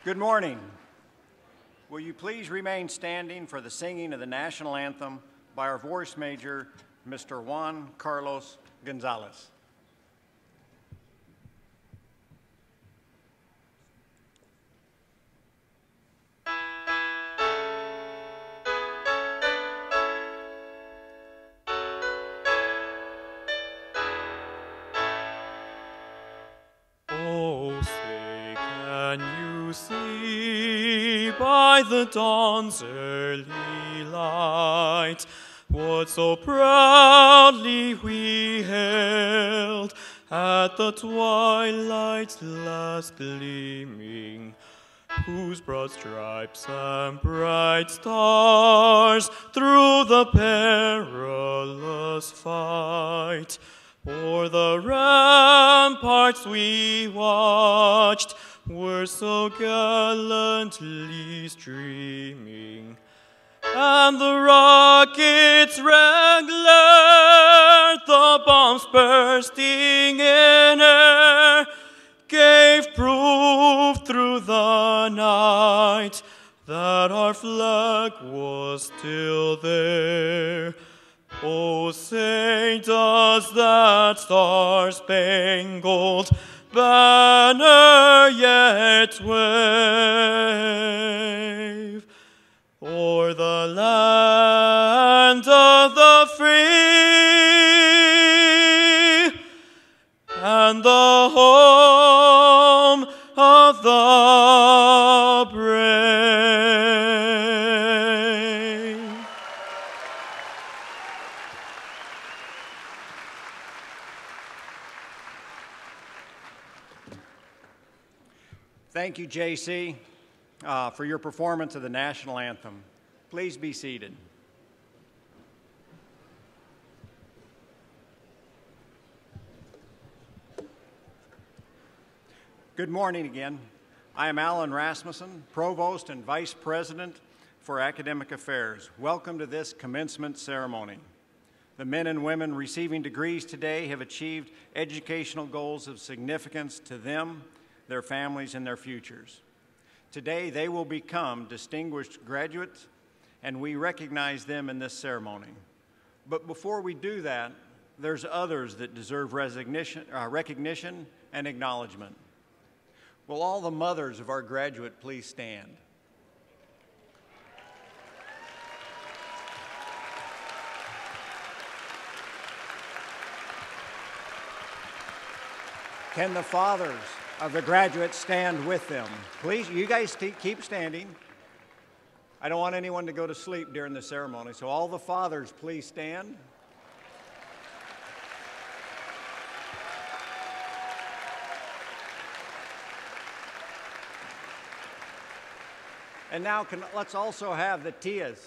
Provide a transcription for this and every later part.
Good morning. Will you please remain standing for the singing of the national anthem by our voice major, Mr. Juan Carlos Gonzalez. Oh, say, can you see by the dawn's early light what so proudly we hailed at the twilight's last gleaming, whose broad stripes and bright stars through the perilous fight o'er the ramparts we watched were so gallantly streaming, and the rockets red glare, the bombs bursting in air, gave proof through the night that our flag was still there. Oh, say, does that star-spangled banner yet wave o'er the land of the free and the home of the brave? Thank you, JC, for your performance of the national anthem. Please be seated. Good morning again. I am Alan Rasmussen, Provost and Vice President for Academic Affairs. Welcome to this commencement ceremony. The men and women receiving degrees today have achieved educational goals of significance to them, their families, and their futures. Today, they will become distinguished graduates, and we recognize them in this ceremony. But before we do that, there's others that deserve recognition and acknowledgement. Will all the mothers of our graduate please stand? Can the fathers of the graduates stand with them? Please, you guys keep standing. I don't want anyone to go to sleep during the ceremony, so all the fathers, please stand. And now let's also have the tios,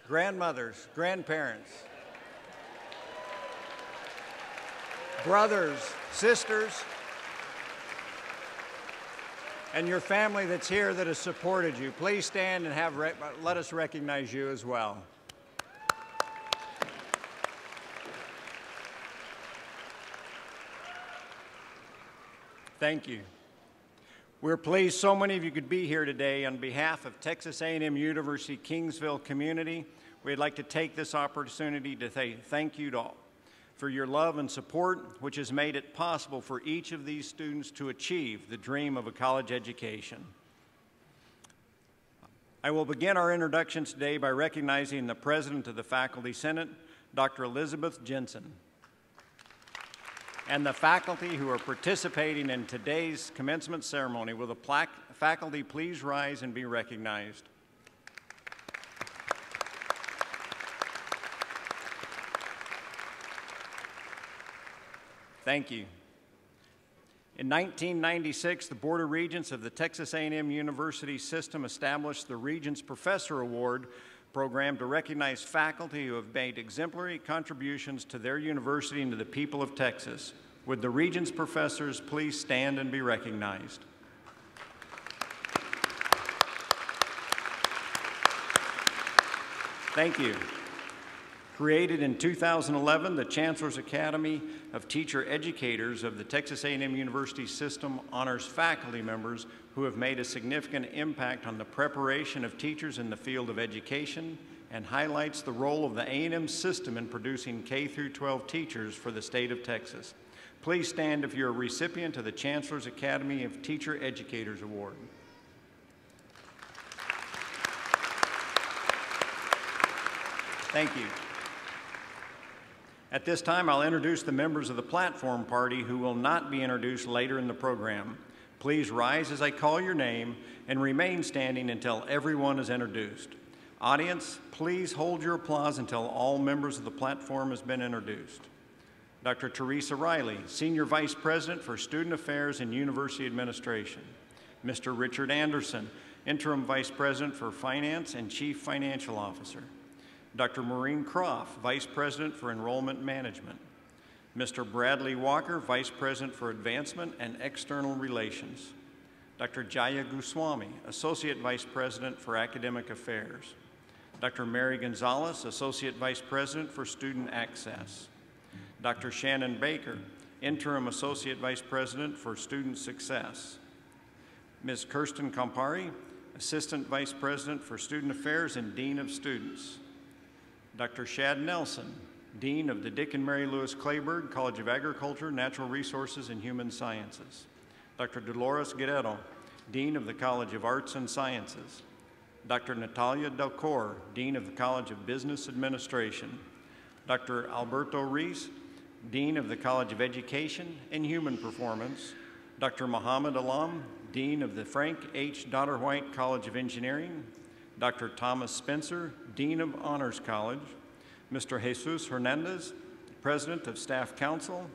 grandmothers, grandparents, brothers, sisters, and your family that's here that has supported you. Please stand and let us recognize you as well. Thank you. We're pleased so many of you could be here today. On behalf of Texas A&M University-Kingsville community, we'd like to take this opportunity to say thank you to all for your love and support, which has made it possible for each of these students to achieve the dream of a college education. I will begin our introductions today by recognizing the President of the Faculty Senate, Dr. Elizabeth Jensen, and the faculty who are participating in today's commencement ceremony. Will the faculty please rise and be recognized? Thank you. In 1996, the Board of Regents of the Texas A&M University system established the Regents Professor Award program to recognize faculty who have made exemplary contributions to their university and to the people of Texas. Would the Regents professors please stand and be recognized? Thank you. Created in 2011, the Chancellor's Academy of Teacher Educators of the Texas A&M University System honors faculty members who have made a significant impact on the preparation of teachers in the field of education and highlights the role of the A&M system in producing K-12 teachers for the state of Texas. Please stand if you're a recipient of the Chancellor's Academy of Teacher Educators Award. Thank you. At this time, I'll introduce the members of the platform party who will not be introduced later in the program. Please rise as I call your name and remain standing until everyone is introduced. Audience, please hold your applause until all members of the platform has been introduced. Dr. Teresa Riley, Senior Vice President for Student Affairs and University Administration. Mr. Richard Anderson, Interim Vice President for Finance and Chief Financial Officer. Dr. Maureen Croft, Vice President for Enrollment Management. Mr. Bradley Walker, Vice President for Advancement and External Relations. Dr. Jaya Goswami, Associate Vice President for Academic Affairs. Dr. Mary Gonzalez, Associate Vice President for Student Access. Dr. Shannon Baker, Interim Associate Vice President for Student Success. Ms. Kirsten Campari, Assistant Vice President for Student Affairs and Dean of Students. Dr. Shad Nelson, Dean of the Dick and Mary Lewis Clayburgh College of Agriculture, Natural Resources, and Human Sciences. Dr. Dolores Guerrero, Dean of the College of Arts and Sciences. Dr. Natalia Delcor, Dean of the College of Business Administration. Dr. Alberto Reese, Dean of the College of Education and Human Performance. Dr. Muhammad Alam, Dean of the Frank H. Dodder-White College of Engineering. Dr. Thomas Spencer, Dean of Honors College. Mr. Jesus Hernandez, President of Staff Council.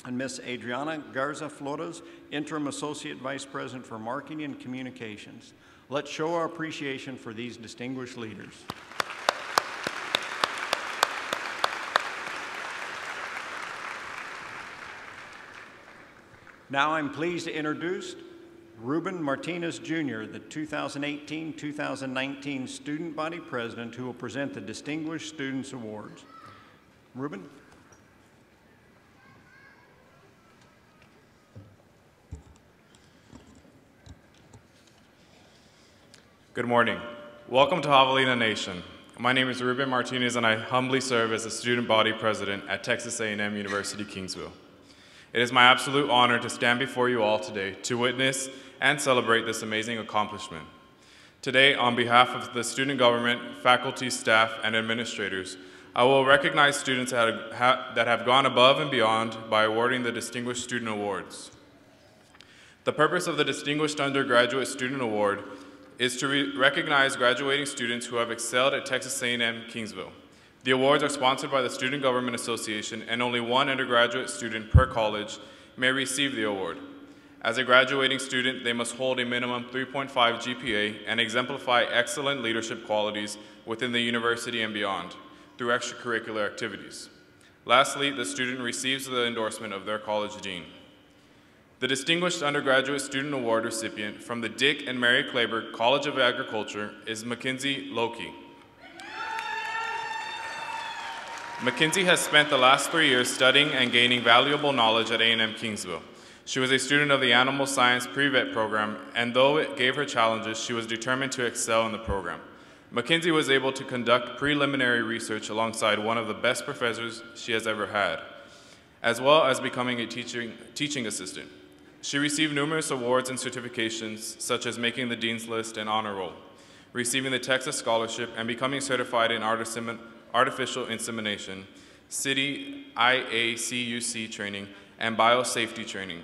And Ms. Adriana Garza Flores, Interim Associate Vice President for Marketing and Communications. Let's show our appreciation for these distinguished leaders. Now I'm pleased to introduce Ruben Martinez Jr., the 2018-2019 Student Body President, who will present the Distinguished Students Awards. Ruben? Good morning. Welcome to Javelina Nation. My name is Ruben Martinez, and I humbly serve as the Student Body President at Texas A&M University-Kingsville. It is my absolute honor to stand before you all today to witness and celebrate this amazing accomplishment. Today, on behalf of the student government, faculty, staff, and administrators, I will recognize students that have gone above and beyond by awarding the Distinguished Student Awards. The purpose of the Distinguished Undergraduate Student Award is to recognize graduating students who have excelled at Texas A&M Kingsville. The awards are sponsored by the Student Government Association, and only one undergraduate student per college may receive the award. As a graduating student, they must hold a minimum 3.5 GPA and exemplify excellent leadership qualities within the university and beyond through extracurricular activities. Lastly, the student receives the endorsement of their college dean. The Distinguished Undergraduate Student Award recipient from the Dick and Mary Clayburgh College of Agriculture is Mackenzie Loki. Mackenzie has spent the last 3 years studying and gaining valuable knowledge at A&M Kingsville. She was a student of the Animal Science Pre-Vet program, and though it gave her challenges, she was determined to excel in the program. Mackenzie was able to conduct preliminary research alongside one of the best professors she has ever had, as well as becoming a teaching assistant. She received numerous awards and certifications, such as making the Dean's List and Honor Roll, receiving the Texas Scholarship, and becoming certified in artificial insemination, City IACUC training, and biosafety training.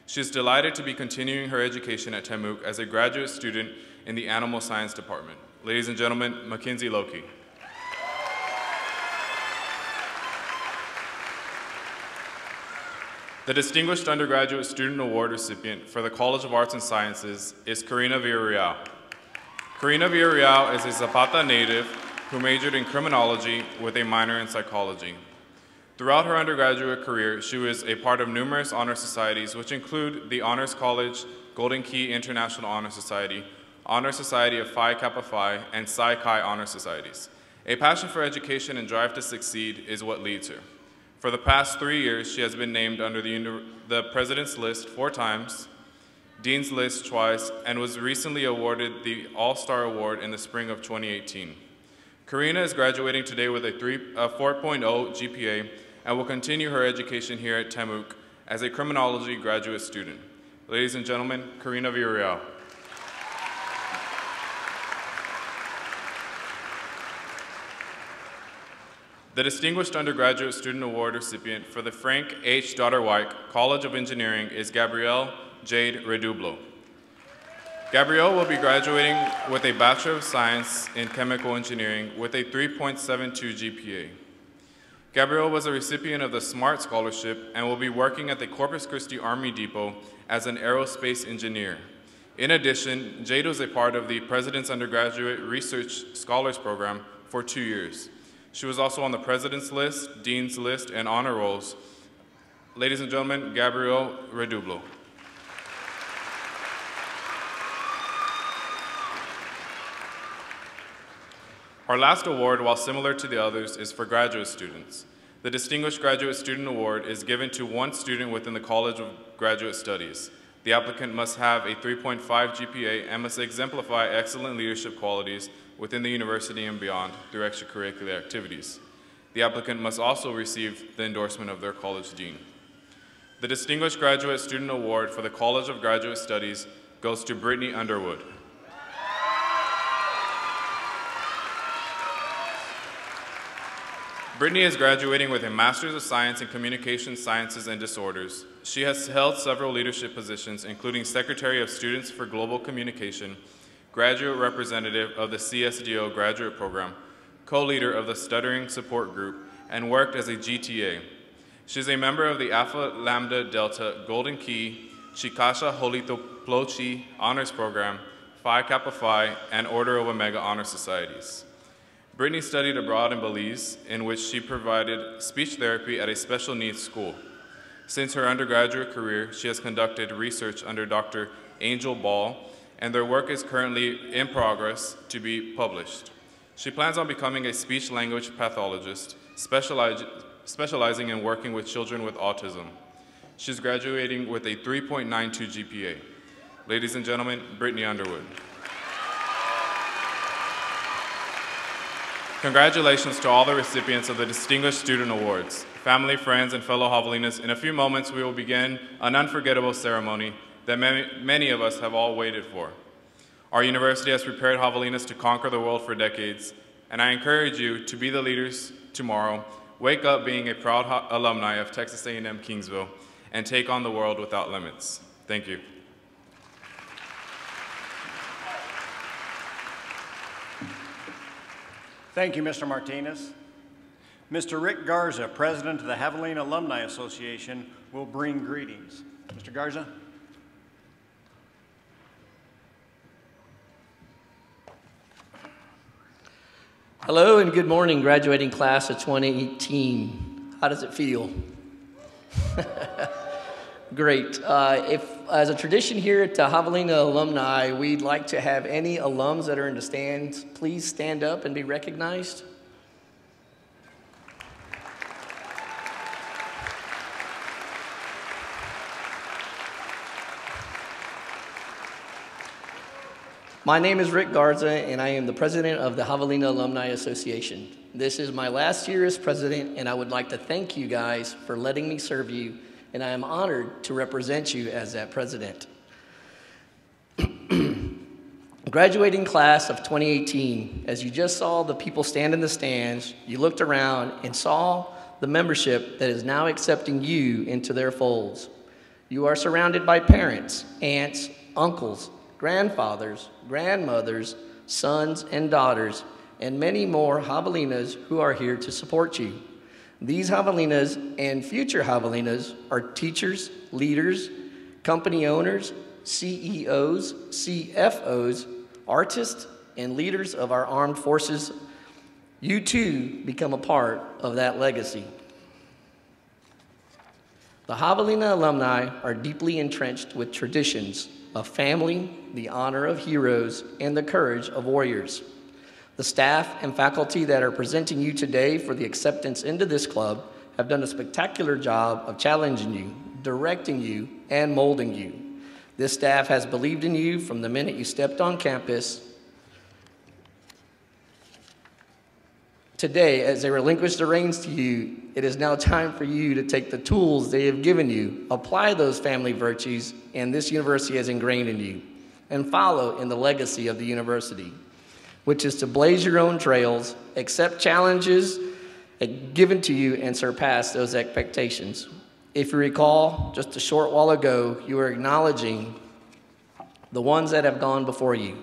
She is delighted to be continuing her education at TAMUK as a graduate student in the Animal Science Department. Ladies and gentlemen, Mackenzie Loki. The Distinguished Undergraduate Student Award recipient for the College of Arts and Sciences is Karina Virya. Karina Virya is a Zapata native who majored in criminology with a minor in psychology. Throughout her undergraduate career, she was a part of numerous honor societies, which include the Honors College, Golden Key International Honor Society, Honor Society of Phi Kappa Phi, and Psi Chi Honor Societies. A passion for education and drive to succeed is what leads her. For the past 3 years, she has been named under the President's List 4 times, Dean's List twice, and was recently awarded the All-Star Award in the spring of 2018. Karina is graduating today with a 4.0 GPA and will continue her education here at Temuk as a criminology graduate student. Ladies and gentlemen, Karina Virya. The Distinguished Undergraduate Student Award recipient for the Frank H. Dotter-White College of Engineering is Gabrielle Jade Redublo. Gabrielle will be graduating with a Bachelor of Science in Chemical Engineering with a 3.72 GPA. Gabrielle was a recipient of the SMART Scholarship and will be working at the Corpus Christi Army Depot as an aerospace engineer. In addition, Jade was a part of the President's Undergraduate Research Scholars Program for 2 years. She was also on the President's List, Dean's List, and Honor Rolls. Ladies and gentlemen, Gabrielle Redublo. Our last award, while similar to the others, is for graduate students. The Distinguished Graduate Student Award is given to one student within the College of Graduate Studies. The applicant must have a 3.5 GPA and must exemplify excellent leadership qualities within the university and beyond through extracurricular activities. The applicant must also receive the endorsement of their college dean. The Distinguished Graduate Student Award for the College of Graduate Studies goes to Brittany Underwood. Brittany is graduating with a Master's of Science in Communication Sciences and Disorders. She has held several leadership positions, including Secretary of Students for Global Communication, Graduate Representative of the CSDO Graduate Program, co-leader of the Stuttering Support Group, and worked as a GTA. She is a member of the Alpha Lambda Delta Golden Key, Chikasha Holito Plochi Honors Program, Phi Kappa Phi, and Order of Omega Honor Societies. Brittany studied abroad in Belize, in which she provided speech therapy at a special needs school. Since her undergraduate career, she has conducted research under Dr. Angel Ball, and their work is currently in progress to be published. She plans on becoming a speech-language pathologist, specializing in working with children with autism. She's graduating with a 3.92 GPA. Ladies and gentlemen, Brittany Underwood. Congratulations to all the recipients of the Distinguished Student Awards. Family, friends, and fellow Javelinas, in a few moments we will begin an unforgettable ceremony that many of us have all waited for. Our university has prepared Javelinas to conquer the world for decades, and I encourage you to be the leaders tomorrow, wake up being a proud alumni of Texas A&M Kingsville, and take on the world without limits. Thank you. Thank you, Mr. Martinez. Mr. Rick Garza, President of the Javelina Alumni Association, will bring greetings. Mr. Garza. Hello and good morning, graduating class of 2018. How does it feel? Great. As a tradition here at Javelina Alumni, we'd like to have any alums that are in the stands, please stand up and be recognized. My name is Rick Garza, and I am the president of the Javelina Alumni Association. This is my last year as president, and I would like to thank you guys for letting me serve you, and I am honored to represent you as that president. Graduating class of 2018, as you just saw the people stand in the stands, you looked around and saw the membership that is now accepting you into their folds. You are surrounded by parents, aunts, uncles, grandfathers, grandmothers, sons and daughters, and many more Javelinas who are here to support you. These Javelinas and future Javelinas are teachers, leaders, company owners, CEOs, CFOs, artists, and leaders of our armed forces. You too become a part of that legacy. The Javelina alumni are deeply entrenched with traditions of family, the honor of heroes, and the courage of warriors. The staff and faculty that are presenting you today for the acceptance into this club have done a spectacular job of challenging you, directing you, and molding you. This staff has believed in you from the minute you stepped on campus. Today, as they relinquish the reins to you, it is now time for you to take the tools they have given you, apply those family virtues, and this university has ingrained in you, and follow in the legacy of the university, which is to blaze your own trails, accept challenges given to you, and surpass those expectations. If you recall, just a short while ago, you were acknowledging the ones that have gone before you.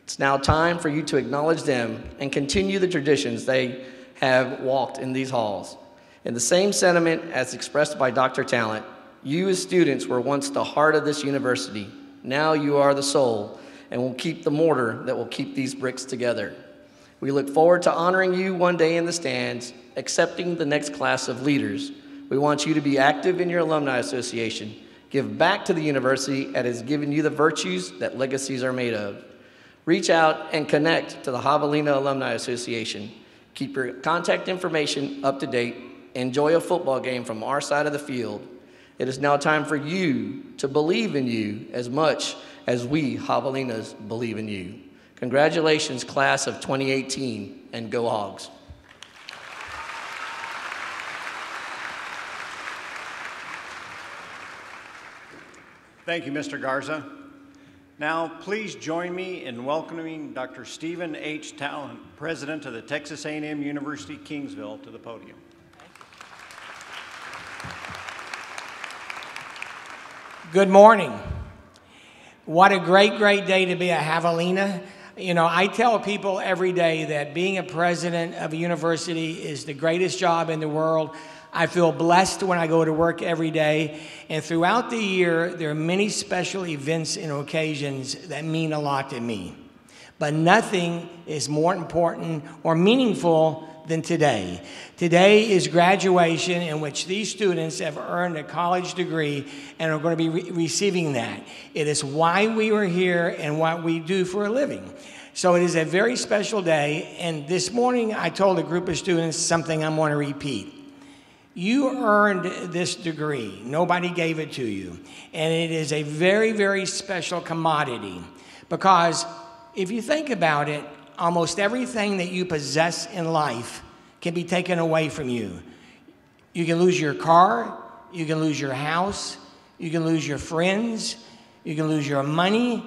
It's now time for you to acknowledge them and continue the traditions they have walked in these halls. In the same sentiment as expressed by Dr. Talent, you as students were once the heart of this university. Now you are the soul and will keep the mortar that will keep these bricks together. We look forward to honoring you one day in the stands, accepting the next class of leaders. We want you to be active in your alumni association. Give back to the university that has given you the virtues that legacies are made of. Reach out and connect to the Javelina Alumni Association. Keep your contact information up to date. Enjoy a football game from our side of the field. It is now time for you to believe in you as much as we Javelinas believe in you. Congratulations, class of 2018, and go Hogs. Thank you, Mr. Garza. Now, please join me in welcoming Dr. Stephen H. Talent, President of the Texas A&M University-Kingsville, to the podium. Good morning. What a great, great day to be a Javelina. You know, I tell people every day that being a president of a university is the greatest job in the world. I feel blessed when I go to work every day, and throughout the year, there are many special events and occasions that mean a lot to me. But nothing is more important or meaningful than today. Today is graduation, in which these students have earned a college degree and are going to be receiving that. It is why we are here and what we do for a living. So it is a very special day, and this morning I told a group of students something I'm going to repeat. You earned this degree. Nobody gave it to you. And it is a very, very special commodity, because if you think about it, almost everything that you possess in life can be taken away from you. You can lose your car, you can lose your house, you can lose your friends, you can lose your money.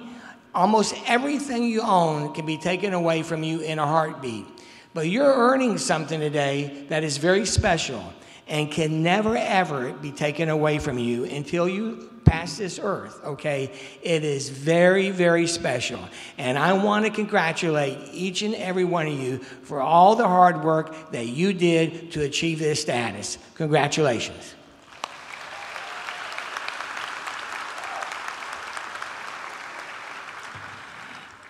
Almost everything you own can be taken away from you in a heartbeat. But you're earning something today that is very special and can never, ever be taken away from you until you pass this earth, okay? It is very, very special. And I want to congratulate each and every one of you for all the hard work that you did to achieve this status. Congratulations.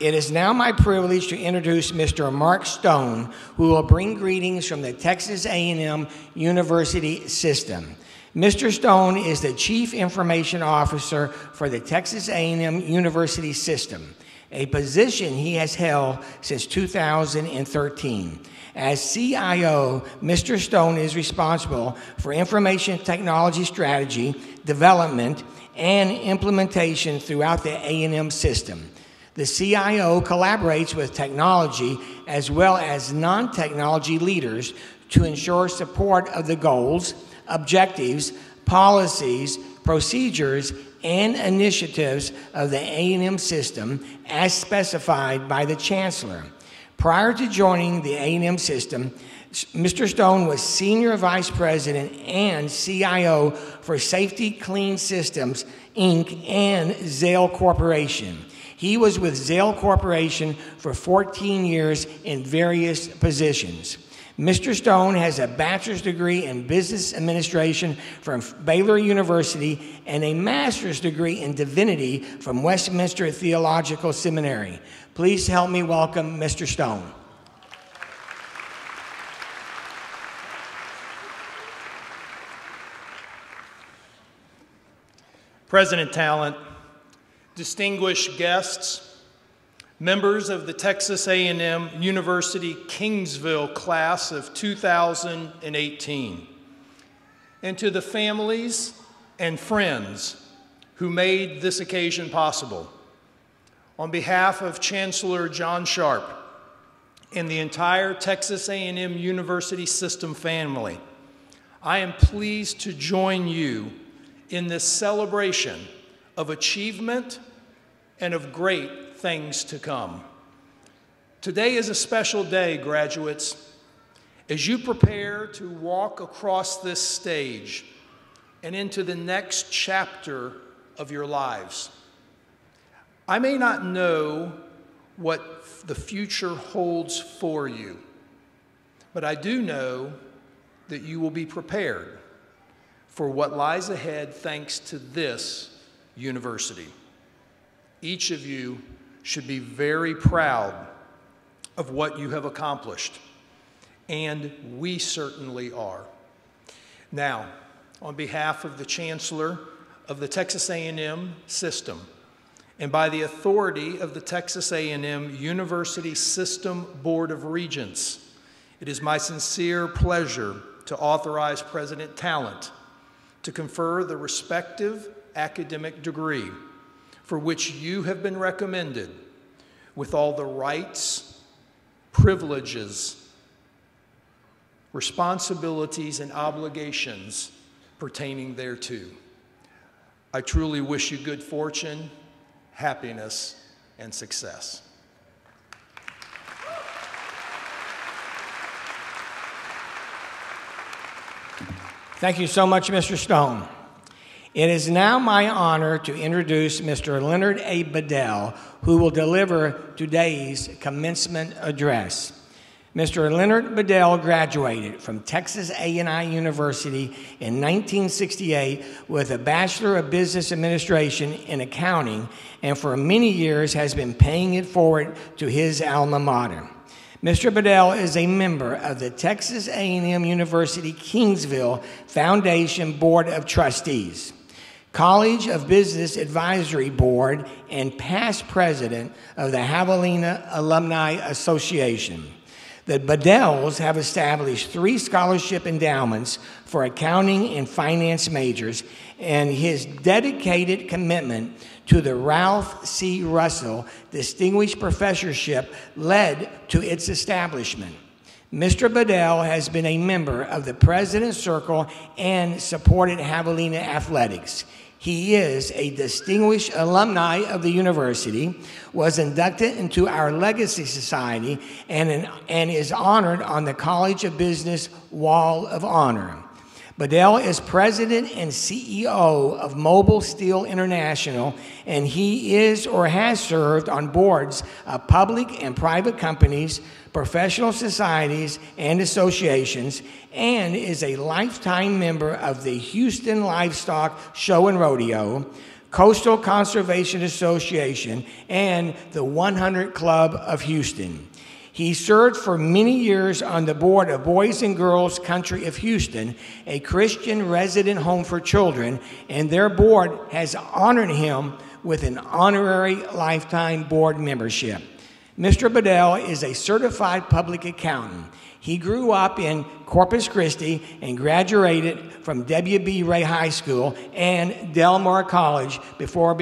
It is now my privilege to introduce Mr. Mark Stone, who will bring greetings from the Texas A&M University system. Mr. Stone is the Chief Information Officer for the Texas A&M University system, a position he has held since 2013. As CIO, Mr. Stone is responsible for information technology strategy, development, and implementation throughout the A&M system. The CIO collaborates with technology as well as non-technology leaders to ensure support of the goals, objectives, policies, procedures, and initiatives of the A&M system as specified by the Chancellor. Prior to joining the A&M system, Mr. Stone was Senior Vice President and CIO for Safety Clean Systems, Inc. and Zale Corporation. He was with Zale Corporation for 14 years in various positions. Mr. Stone has a bachelor's degree in business administration from Baylor University and a master's degree in divinity from Westminster Theological Seminary. Please help me welcome Mr. Stone. President Talent, distinguished guests, members of the Texas A&M University-Kingsville class of 2018, and to the families and friends who made this occasion possible. On behalf of Chancellor John Sharp and the entire Texas A&M University system family, I am pleased to join you in this celebration of achievement and of great things to come. Today is a special day, graduates, as you prepare to walk across this stage and into the next chapter of your lives. I may not know what the future holds for you, but I do know that you will be prepared for what lies ahead thanks to this university. Each of you should be very proud of what you have accomplished, and we certainly are. Now, on behalf of the Chancellor of the Texas A&M system, and by the authority of the Texas A&M University System Board of Regents, it is my sincere pleasure to authorize President Talent to confer the respective academic degree for which you have been recommended, with all the rights, privileges, responsibilities, and obligations pertaining thereto. I truly wish you good fortune, happiness, and success. Thank you so much, Mr. Stone. It is now my honor to introduce Mr. Leonard A. Bedell, who will deliver today's commencement address. Mr. Leonard Bedell graduated from Texas A&I University in 1968 with a Bachelor of Business Administration in Accounting, and for many years has been paying it forward to his alma mater. Mr. Bedell is a member of the Texas A&M University-Kingsville Foundation Board of Trustees, College of Business Advisory Board, and past president of the Javelina Alumni Association. The Bedells have established 3 scholarship endowments for accounting and finance majors, and his dedicated commitment to the Ralph C. Russell Distinguished Professorship led to its establishment. Mr. Bedell has been a member of the President's Circle and supported Javelina Athletics. He is a distinguished alumni of the university, was inducted into our Legacy Society, and is honored on the College of Business Wall of Honor. Bedell is president and CEO of Mobile Steel International, and he is or has served on boards of public and private companies, professional societies and associations, and is a lifetime member of the Houston Livestock Show and Rodeo, Coastal Conservation Association, and the 100 Club of Houston. He served for many years on the board of Boys and Girls Country of Houston, a Christian resident home for children, and their board has honored him with an honorary lifetime board membership. Mr. Bedell is a certified public accountant. He grew up in Corpus Christi and graduated from W.B. Ray High School and Delmar College before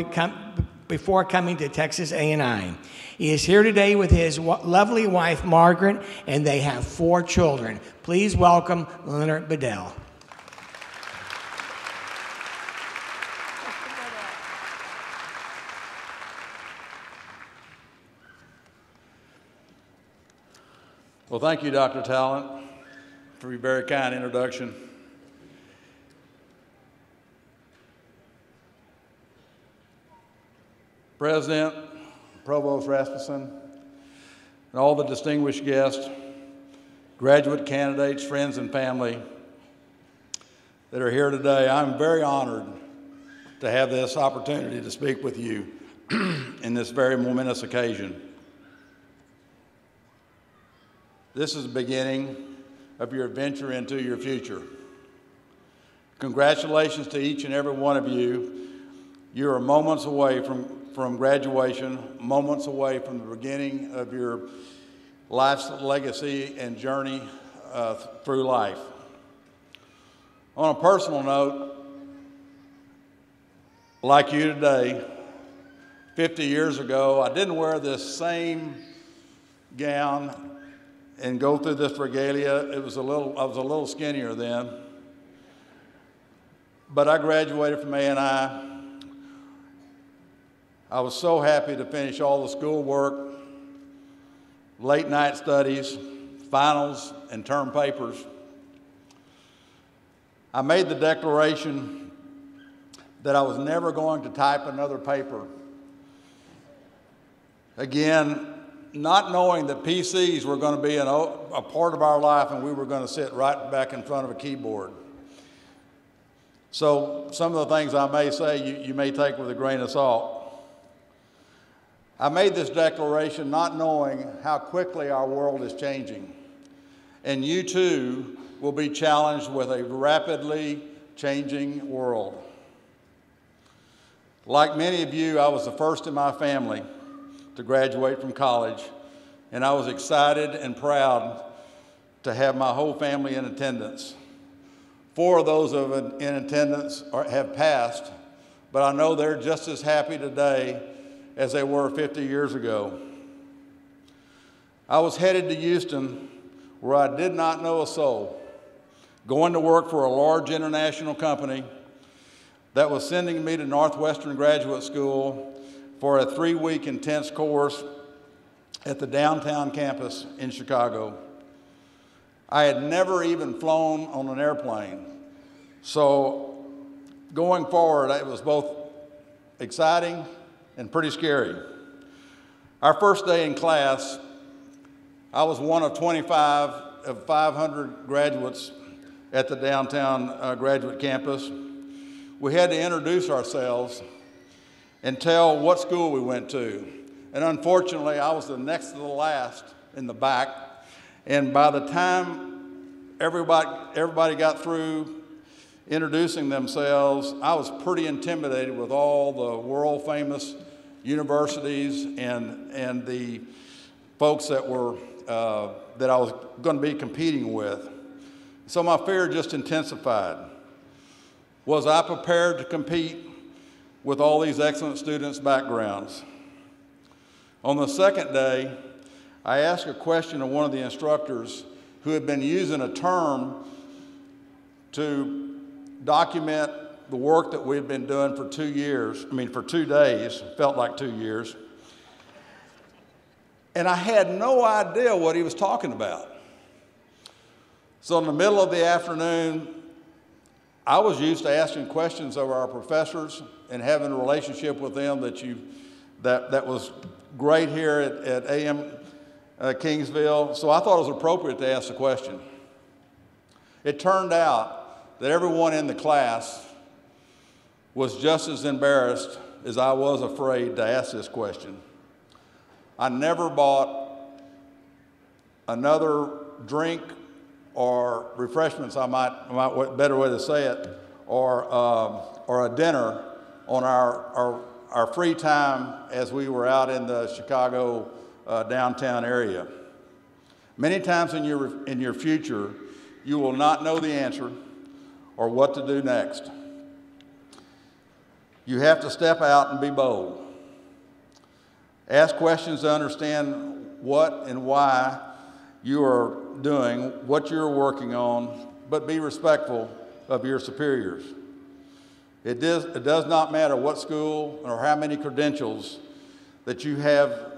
coming to Texas A&I. He is here today with his lovely wife, Margaret, and they have 4 children. Please welcome Leonard Bedell. Well, thank you, Dr. Talent, for your very kind introduction. President, Provost Rasmussen, and all the distinguished guests, graduate candidates, friends, and family that are here today, I'm very honored to have this opportunity to speak with you in this very momentous occasion. This is the beginning of your adventure into your future. Congratulations to each and every one of you. You are moments away from from graduation, moments away from the beginning of your life's legacy and journey through life. On a personal note, like you today, 50 years ago, I didn't wear this same gown and go through this regalia. I was a little skinnier then. But I graduated from A&I. I was so happy to finish all the schoolwork, late night studies, finals, and term papers. I made the declaration that I was never going to type another paper. Again, not knowing that PCs were going to be a part of our life and we were going to sit right back in front of a keyboard. So some of the things I may say you may take with a grain of salt. I made this declaration not knowing how quickly our world is changing. And you too will be challenged with a rapidly changing world. Like many of you, I was the first in my family to graduate from college, and I was excited and proud to have my whole family in attendance. 4 of those in attendance have passed, but I know they're just as happy today as they were 50 years ago. I was headed to Houston, where I did not know a soul, going to work for a large international company that was sending me to Northwestern Graduate School for a 3-week intense course at the downtown campus in Chicago. I had never even flown on an airplane. So going forward, it was both exciting and pretty scary. Our first day in class, I was one of 25 of 500 graduates at the downtown graduate campus. We had to introduce ourselves and tell what school we went to. And unfortunately, I was the next to the last in the back. And by the time everybody got through introducing themselves, I was pretty intimidated with all the world-famous universities and the folks that I was going to be competing with. So my fear just intensified. Was I prepared to compete with all these excellent students' backgrounds? On the second day, I asked a question of one of the instructors who had been using a term to document the work that we had been doing for 2 days, felt like 2 years. And I had no idea what he was talking about. So in the middle of the afternoon, I was used to asking questions of our professors and having a relationship with them that was great here at A&M Kingsville. So I thought it was appropriate to ask the question. It turned out that everyone in the class was just as embarrassed as I was afraid to ask this question. I never bought another drink or refreshments, better way to say it, or a dinner on our free time as we were out in the Chicago downtown area. Many times in your future, you will not know the answer or what to do next. You have to step out and be bold. Ask questions to understand what and why you are doing, what you're working on, but be respectful of your superiors. It does not matter what school or how many credentials that you have,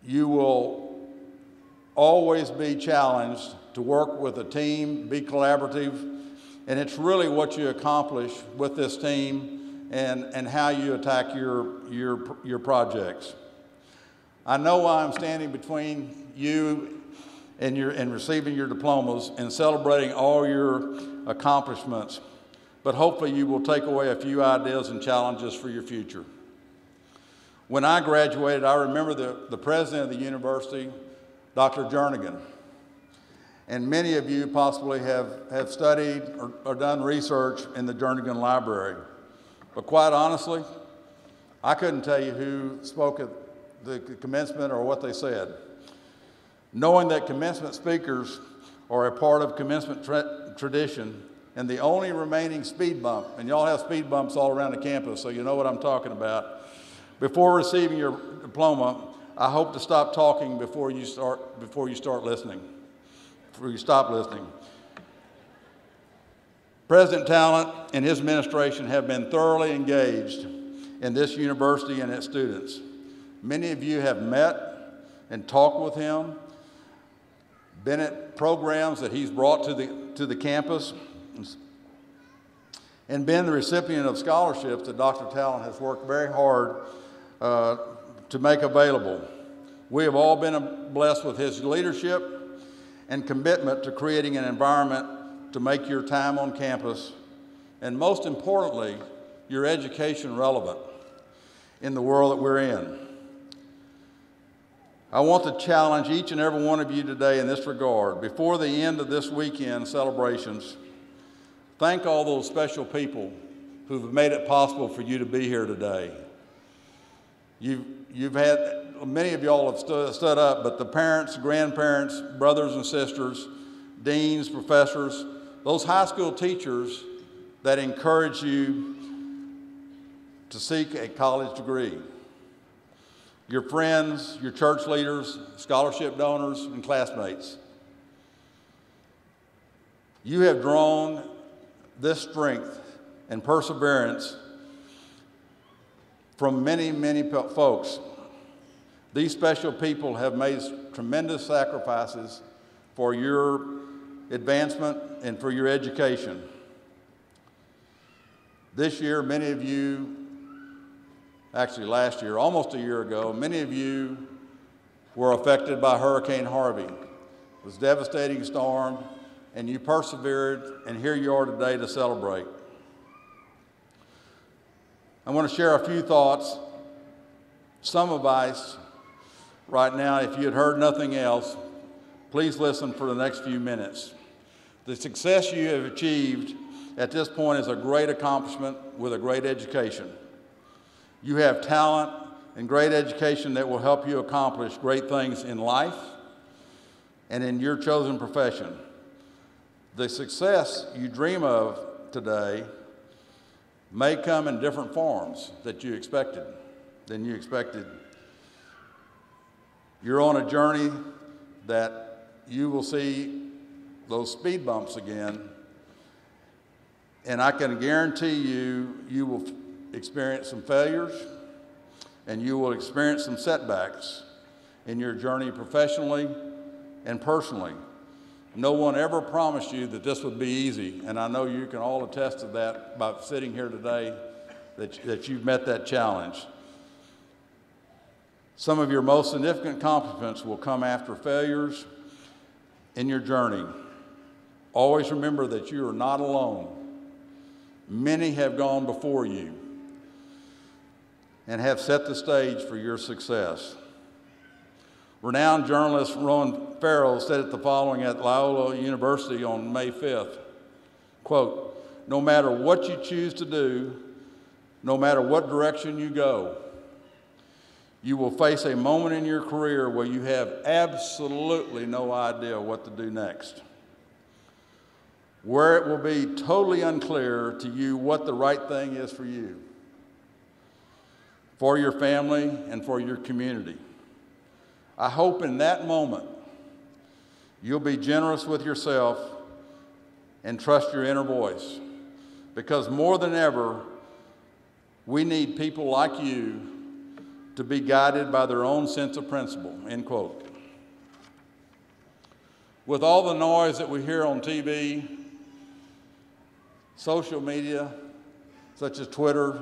you will always be challenged to work with a team, be collaborative, and it's really what you accomplish with this team and how you attack your projects. I know why I'm standing between you and receiving your diplomas and celebrating all your accomplishments, but hopefully you will take away a few ideas and challenges for your future. When I graduated, I remember the president of the university, Dr. Jernigan, and many of you possibly have studied or done research in the Jernigan Library. But quite honestly, I couldn't tell you who spoke at the commencement or what they said. Knowing that commencement speakers are a part of commencement tradition and the only remaining speed bump, and y'all have speed bumps all around the campus, so you know what I'm talking about. Before receiving your diploma, I hope to stop talking before you start listening, before you stop listening. President Talent and his administration have been thoroughly engaged in this university and its students. Many of you have met and talked with him, been at programs that he's brought to the campus, and been the recipient of scholarships that Dr. Talent has worked very hard to make available. We have all been blessed with his leadership and commitment to creating an environment to make your time on campus, and most importantly, your education relevant in the world that we're in. I want to challenge each and every one of you today in this regard. Before the end of this weekend celebrations, thank all those special people who've made it possible for you to be here today. You've had, many of y'all have stood up, but the parents, grandparents, brothers and sisters, deans, professors, those high school teachers that encourage you to seek a college degree. Your friends, your church leaders, scholarship donors, and classmates. You have drawn this strength and perseverance from many, many folks. These special people have made tremendous sacrifices for your advancement and for your education. This year, many of you, actually last year, almost a year ago, many of you were affected by Hurricane Harvey. It was a devastating storm, and you persevered, and here you are today to celebrate. I want to share a few thoughts, some advice. Right now, if you had heard nothing else, please listen for the next few minutes. The success you have achieved at this point is a great accomplishment with a great education. You have talent and great education that will help you accomplish great things in life and in your chosen profession. The success you dream of today may come in different forms than you expected. You're on a journey that you will see those speed bumps again, and I can guarantee you, you will experience some failures and you will experience some setbacks in your journey professionally and personally. No one ever promised you that this would be easy, and I know you can all attest to that by sitting here today, that you've met that challenge. Some of your most significant accomplishments will come after failures in your journey. Always remember that you are not alone. Many have gone before you and have set the stage for your success. Renowned journalist Rowan Farrell said the following at Loyola University on May 5th, quote, "No matter what you choose to do, no matter what direction you go, you will face a moment in your career where you have absolutely no idea what to do next, where it will be totally unclear to you what the right thing is for you, for your family, and for your community. I hope in that moment you'll be generous with yourself and trust your inner voice, because more than ever, we need people like you to be guided by their own sense of principle," end quote. With all the noise that we hear on TV, social media, such as Twitter,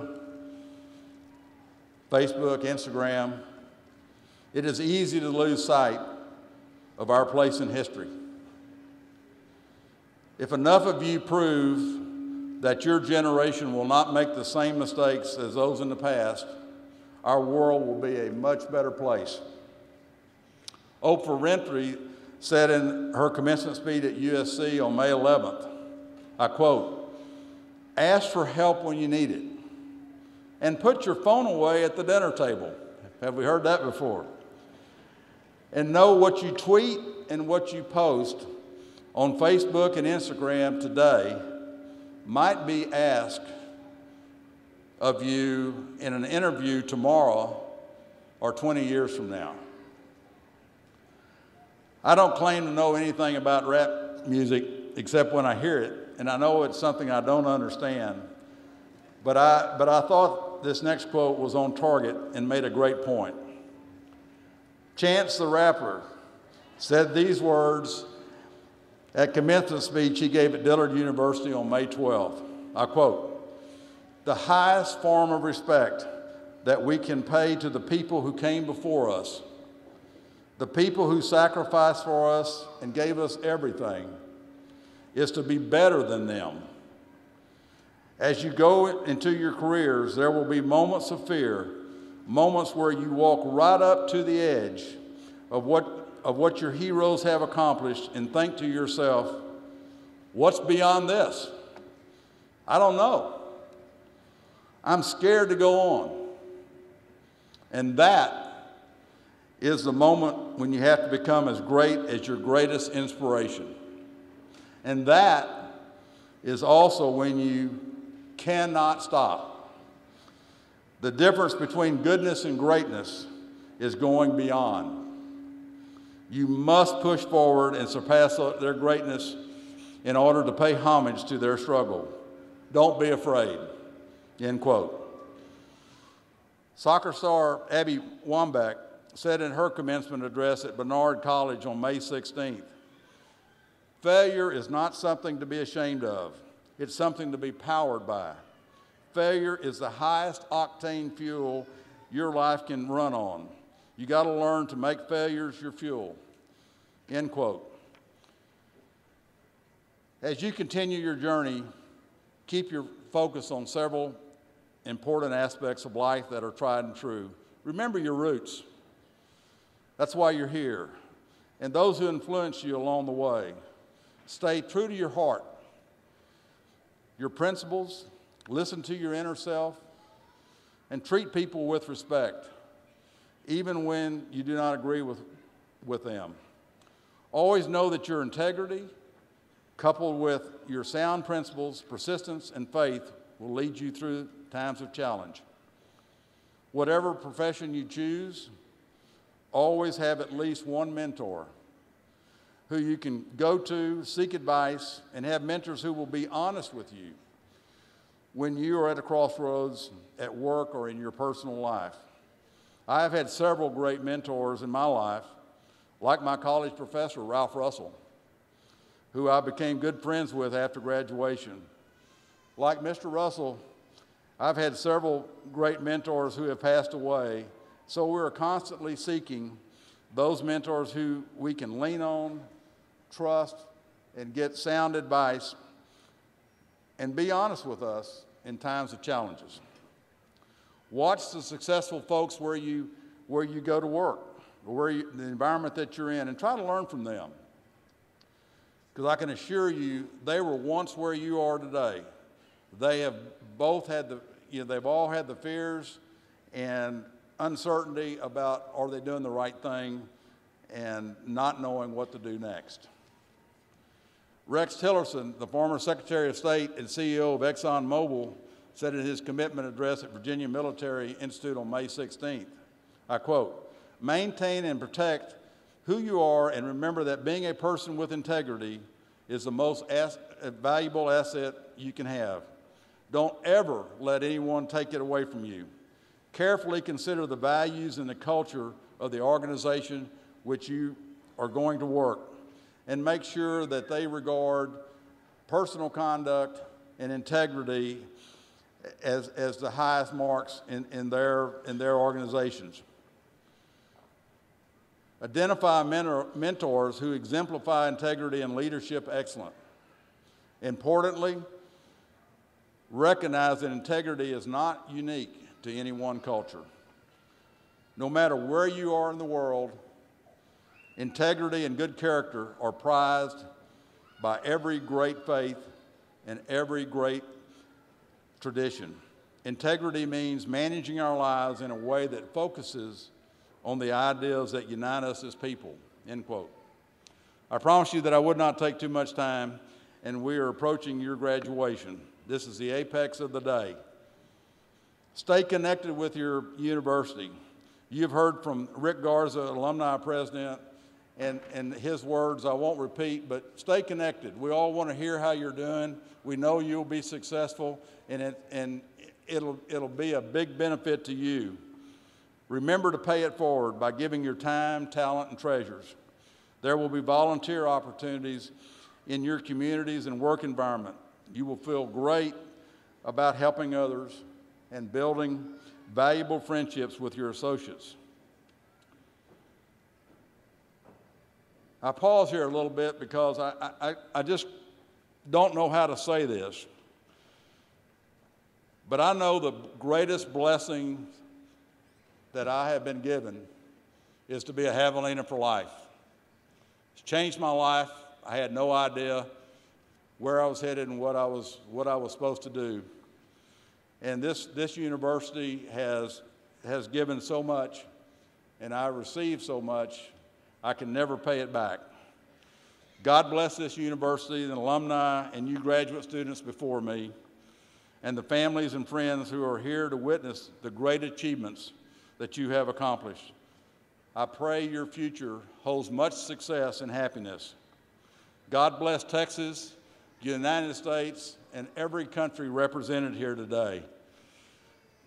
Facebook, Instagram, it is easy to lose sight of our place in history. If enough of you prove that your generation will not make the same mistakes as those in the past, our world will be a much better place. Oprah Winfrey said in her commencement speech at USC on May 11th, I quote, "Ask for help when you need it. And put your phone away at the dinner table. Have we heard that before? And know what you tweet and what you post on Facebook and Instagram today might be asked of you in an interview tomorrow or 20 years from now. I don't claim to know anything about rap music except when I hear it, and I know it's something I don't understand. But I thought this next quote was on target and made a great point. Chance the Rapper said these words at commencement speech he gave at Dillard University on May 12th. I quote, "The highest form of respect that we can pay to the people who came before us, the people who sacrificed for us and gave us everything, is to be better than them. As you go into your careers, there will be moments of fear, moments where you walk right up to the edge of what your heroes have accomplished and think to yourself, what's beyond this? I don't know. I'm scared to go on." And that is the moment when you have to become as great as your greatest inspiration. And that is also when you cannot stop. The difference between goodness and greatness is going beyond. You must push forward and surpass their greatness in order to pay homage to their struggle. Don't be afraid. End quote. Soccer star Abby Wambach said in her commencement address at Barnard College on May 16th, "Failure is not something to be ashamed of. It's something to be powered by. Failure is the highest octane fuel your life can run on. You got to learn to make failures your fuel." End quote. As you continue your journey, keep your focus on several important aspects of life that are tried and true. Remember your roots. That's why you're here. And those who influence you along the way. Stay true to your heart, your principles, listen to your inner self, and treat people with respect, even when you do not agree with them. Always know that your integrity, coupled with your sound principles, persistence, and faith, will lead you through times of challenge. Whatever profession you choose, always have at least one mentor who you can go to, seek advice, and have mentors who will be honest with you when you are at a crossroads at work or in your personal life. I have had several great mentors in my life, like my college professor, Ralph Russell, who I became good friends with after graduation. Like Mr. Russell, I've had several great mentors who have passed away, so we're constantly seeking those mentors who we can lean on, trust, and get sound advice, and be honest with us in times of challenges. Watch the successful folks where you go to work, or the environment that you're in, and try to learn from them. Because I can assure you, they were once where you are today. They have both had they've all had the fears and uncertainty about are they doing the right thing and not knowing what to do next. Rex Tillerson, the former Secretary of State and CEO of ExxonMobil, said in his commitment address at Virginia Military Institute on May 16th, I quote, "Maintain and protect who you are, and remember that being a person with integrity is the most valuable asset you can have. Don't ever let anyone take it away from you. Carefully consider the values and the culture of the organization which you are going to work, and make sure that they regard personal conduct and integrity as the highest marks in their organizations. Identify mentors who exemplify integrity and leadership excellence. Importantly, recognize that integrity is not unique to any one culture. No matter where you are in the world, integrity and good character are prized by every great faith and every great tradition. Integrity means managing our lives in a way that focuses on the ideals that unite us as people, end quote. I promised you that I would not take too much time, and we are approaching your graduation. This is the apex of the day. Stay connected with your university. You've heard from Rick Garza, alumni president, and his words I won't repeat, but stay connected. We all want to hear how you're doing. We know you'll be successful, and it'll be a big benefit to you. Remember to pay it forward by giving your time, talent, and treasures. There will be volunteer opportunities in your communities and work environment. You will feel great about helping others and building valuable friendships with your associates. I pause here a little bit because I just don't know how to say this. But I know the greatest blessing that I have been given is to be a Javelina for life. It's changed my life. I had no idea where I was headed and what I was supposed to do. And this university has given so much, and I received so much, I can never pay it back. God bless this university and alumni and you graduate students before me, and the families and friends who are here to witness the great achievements that you have accomplished. I pray your future holds much success and happiness. God bless Texas, the United States, and every country represented here today.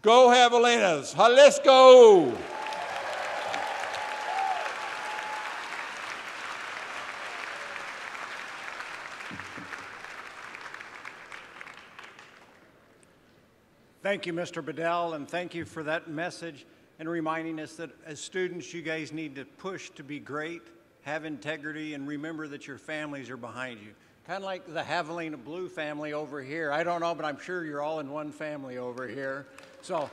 Go Javelinas! Let's go! Thank you, Mr. Bedell, and thank you for that message and reminding us that as students, you guys need to push to be great, have integrity, and remember that your families are behind you. Kind of like the Javelina Blue family over here. I don't know, but I'm sure you're all in one family over here. So,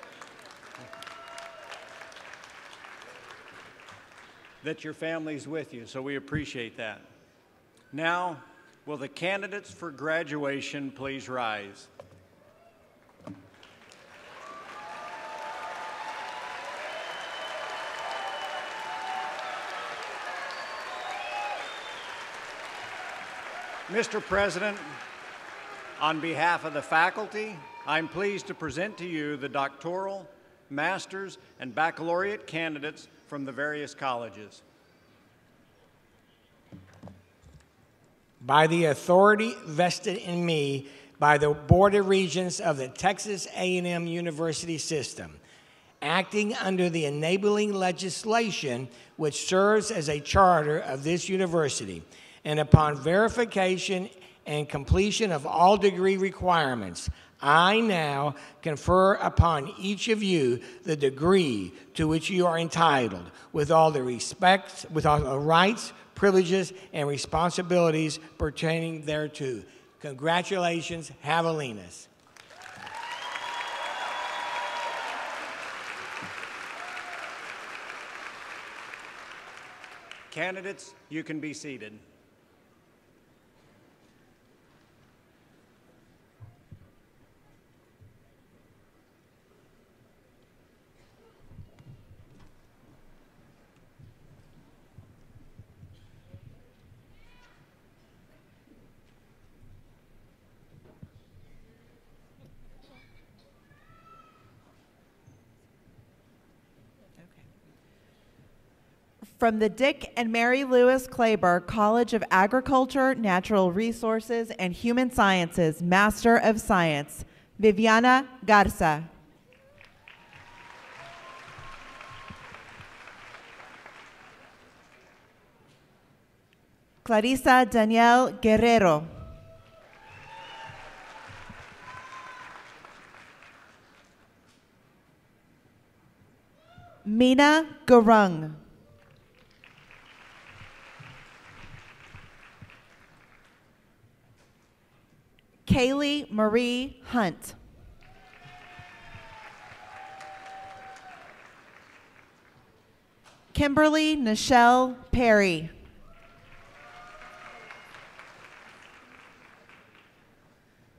that your family's with you, so we appreciate that. Now, will the candidates for graduation please rise? Mr. President, on behalf of the faculty, I'm pleased to present to you the doctoral, master's, and baccalaureate candidates from the various colleges. By the authority vested in me by the Board of Regents of the Texas A&M University system, acting under the enabling legislation which serves as a charter of this university, and upon verification and completion of all degree requirements, I now confer upon each of you the degree to which you are entitled, with all the respects, with all the rights, privileges, and responsibilities pertaining thereto. Congratulations, Javelinas. Candidates, you can be seated. From the Dick and Mary Lewis Clayburgh College of Agriculture, Natural Resources, and Human Sciences, Master of Science, Viviana Garza. Clarissa Danielle Guerrero. Mina Gurung. Kaylee Marie Hunt. Kimberly Nichelle Perry.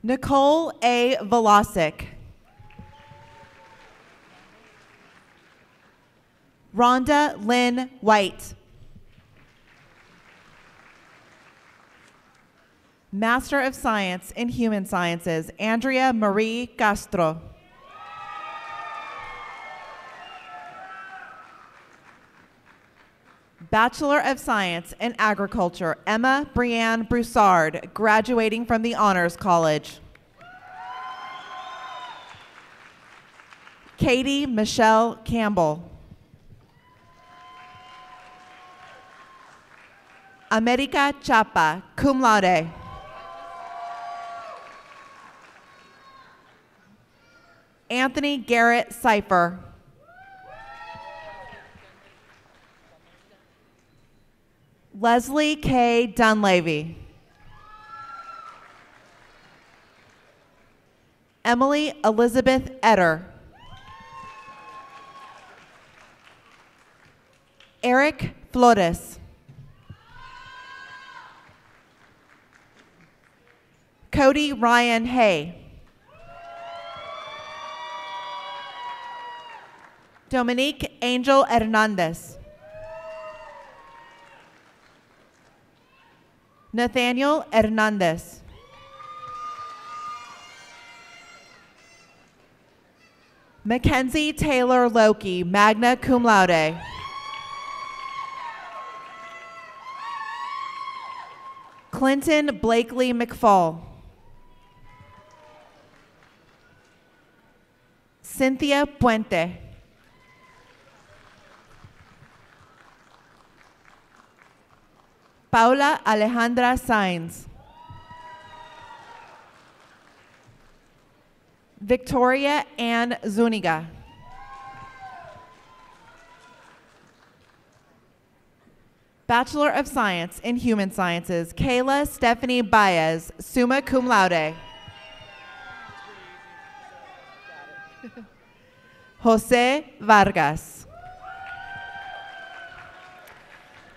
Nicole A. Velasic. Rhonda Lynn White. Master of Science in Human Sciences, Andrea Marie Castro. Bachelor of Science in Agriculture, Emma Brianne Broussard, graduating from the Honors College. Katie Michelle Campbell. America Chapa, cum laude. Anthony Garrett Cipher. Leslie K. Dunleavy. Emily Elizabeth Etter. Eric Flores. Cody Ryan Hay. Dominique Angel Hernandez. Nathaniel Hernandez. Mackenzie Taylor Loki, magna cum laude. Clinton Blakely McFall. Cynthia Puente. Paula Alejandra Sainz. Victoria Ann Zuniga. Bachelor of Science in Human Sciences, Kayla Stephanie Baez, summa cum laude. Jose Vargas.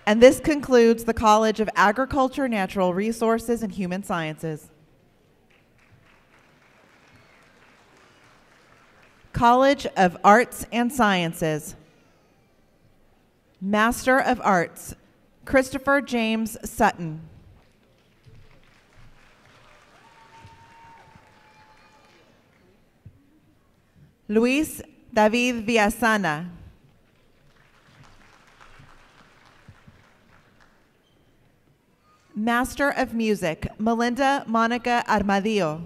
And this concludes the College of Agriculture, Natural Resources, and Human Sciences. College of Arts and Sciences. Master of Arts, Christopher James Sutton. Luis David Villasana. Master of Music, Melinda Monica Armadillo.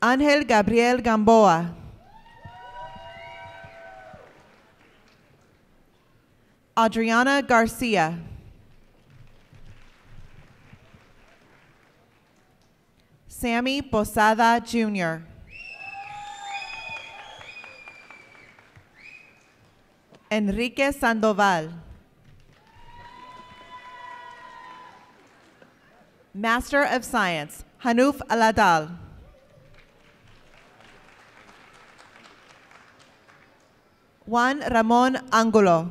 Ángel Gabriel Gamboa. Adriana Garcia. Sammy Posada Jr. Enrique Sandoval. Master of Science, Hanuf Aladal. Juan Ramon Angulo.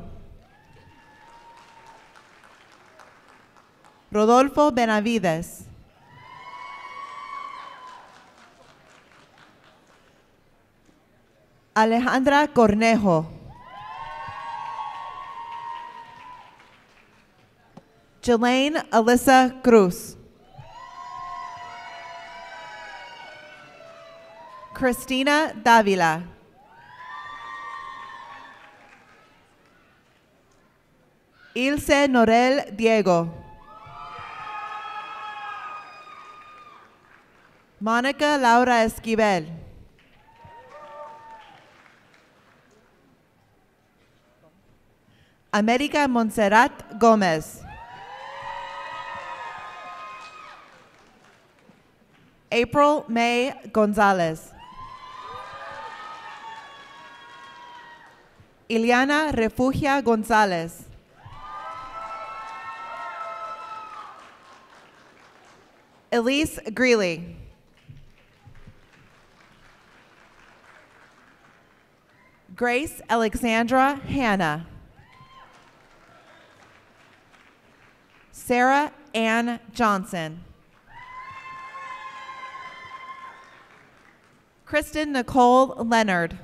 Rodolfo Benavides. Alejandra Cornejo. Jelaine Alyssa Cruz. Christina Davila. Ilse Norel Diego. Monica Laura Esquivel. America Montserrat Gomez. April May Gonzalez. Ileana Refugia Gonzalez. Elise Greeley. Grace Alexandra Hanna. Sarah Ann Johnson. Kristen Nicole Leonard.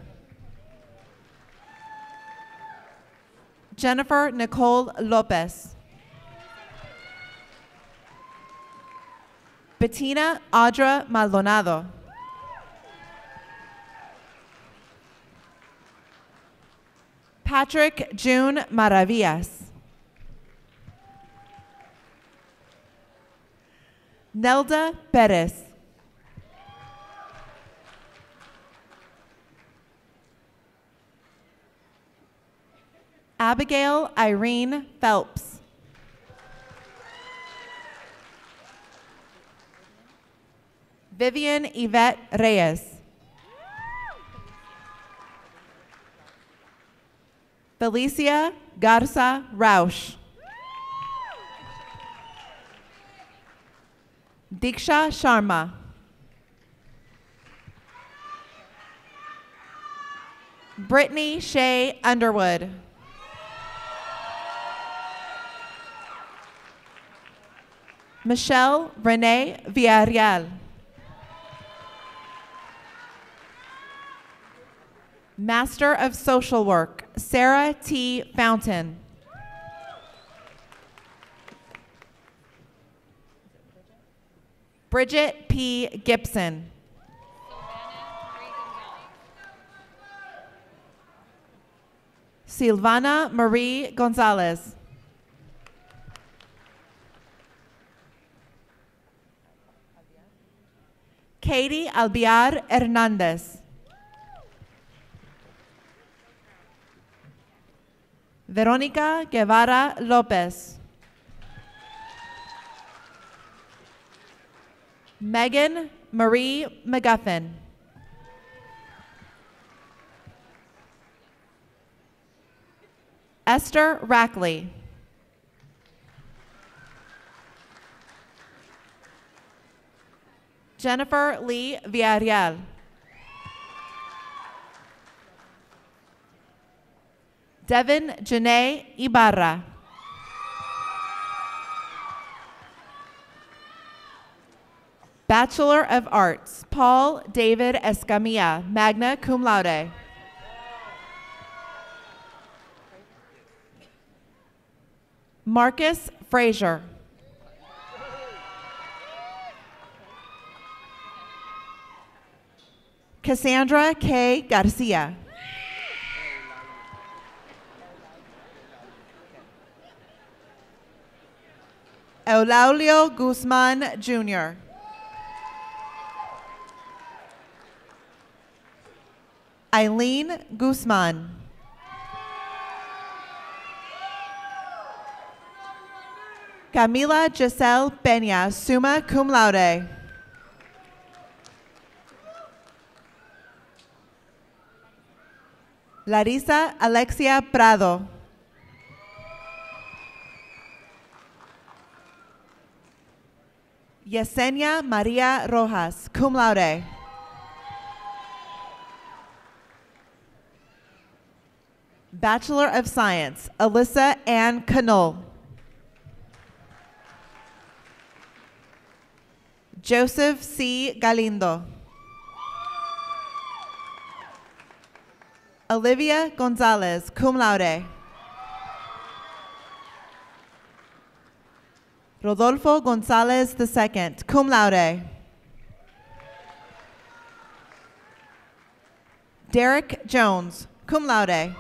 Jennifer Nicole Lopez. Bettina Audra Maldonado. Patrick June Maravillas. Nelda Perez. Abigail Irene Phelps. Vivian Yvette Reyes. Felicia Garza Rausch. Diksha Sharma. Brittany Shea Underwood. Michelle Renee Villarreal. Master of Social Work, Sarah T. Fountain. Bridget P. Gibson. Silvana Marie Gonzalez. Katie Albiar Hernandez. Veronica Guevara Lopez. Megan Marie McGuffin. Esther Rackley. Jennifer Lee Villarreal. Devin Janae Ibarra. Bachelor of Arts, Paul David Escamilla, magna cum laude. Marcus Frazier. Cassandra K. Garcia. Eulaulio Guzman Jr. Eileen Guzman. Camila Giselle Peña, summa cum laude. Larissa Alexia Prado. Yesenia Maria Rojas, cum laude. Bachelor of Science, Alyssa Ann Canole. Joseph C. Galindo. Olivia Gonzalez, cum laude. Rodolfo Gonzalez II, cum laude. Derek Jones, cum laude.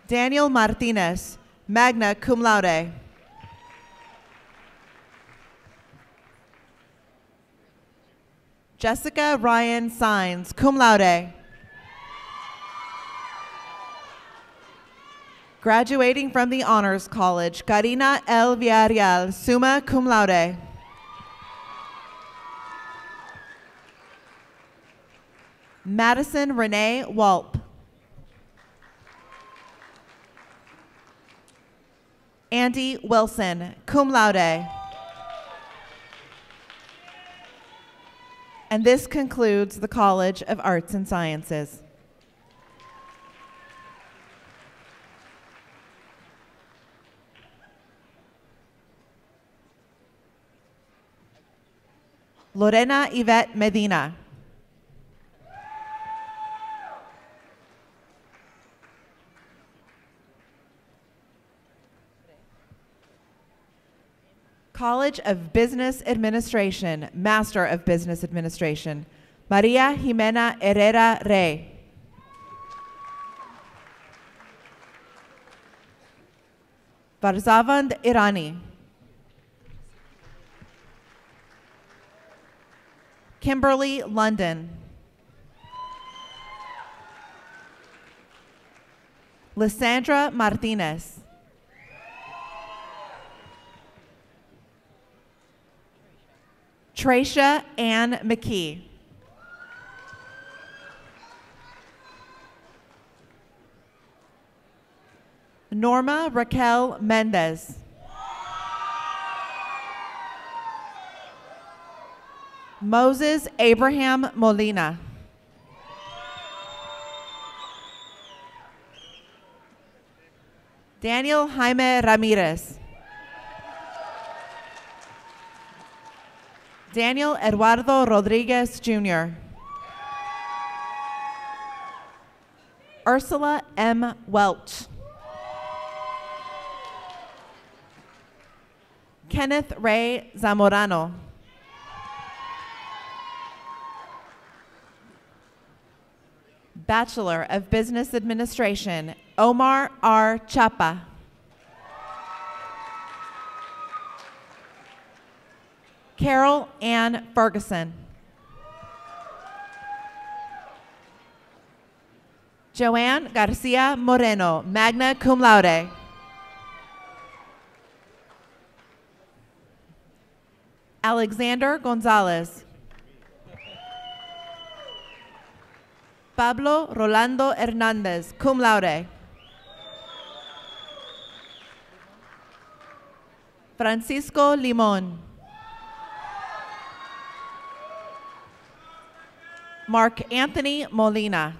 Daniel Martinez, magna cum laude. Jessica Ryan Sines, cum laude. Graduating from the Honors College, Karina L. Villarreal, summa cum laude. Madison Renee Walp. Andy Wilson, cum laude. And this concludes the College of Arts and Sciences. Lorena Yvette Medina. College of Business Administration, Master of Business Administration, Maria Jimena Herrera Rey. Varzavand Irani. Kimberly London. Lysandra Martinez. Tracia Ann McKee. Norma Raquel Mendez. Moses Abraham Molina. Daniel Jaime Ramirez. Daniel Eduardo Rodriguez Jr. Ursula M. Welch. Kenneth Ray Zamorano. Bachelor of Business Administration, Omar R. Chapa. Carol Ann Ferguson. Joanne Garcia Moreno, magna cum laude. Alexander Gonzalez. Pablo Rolando Hernandez, cum laude. Francisco Limon. Mark Anthony Molina.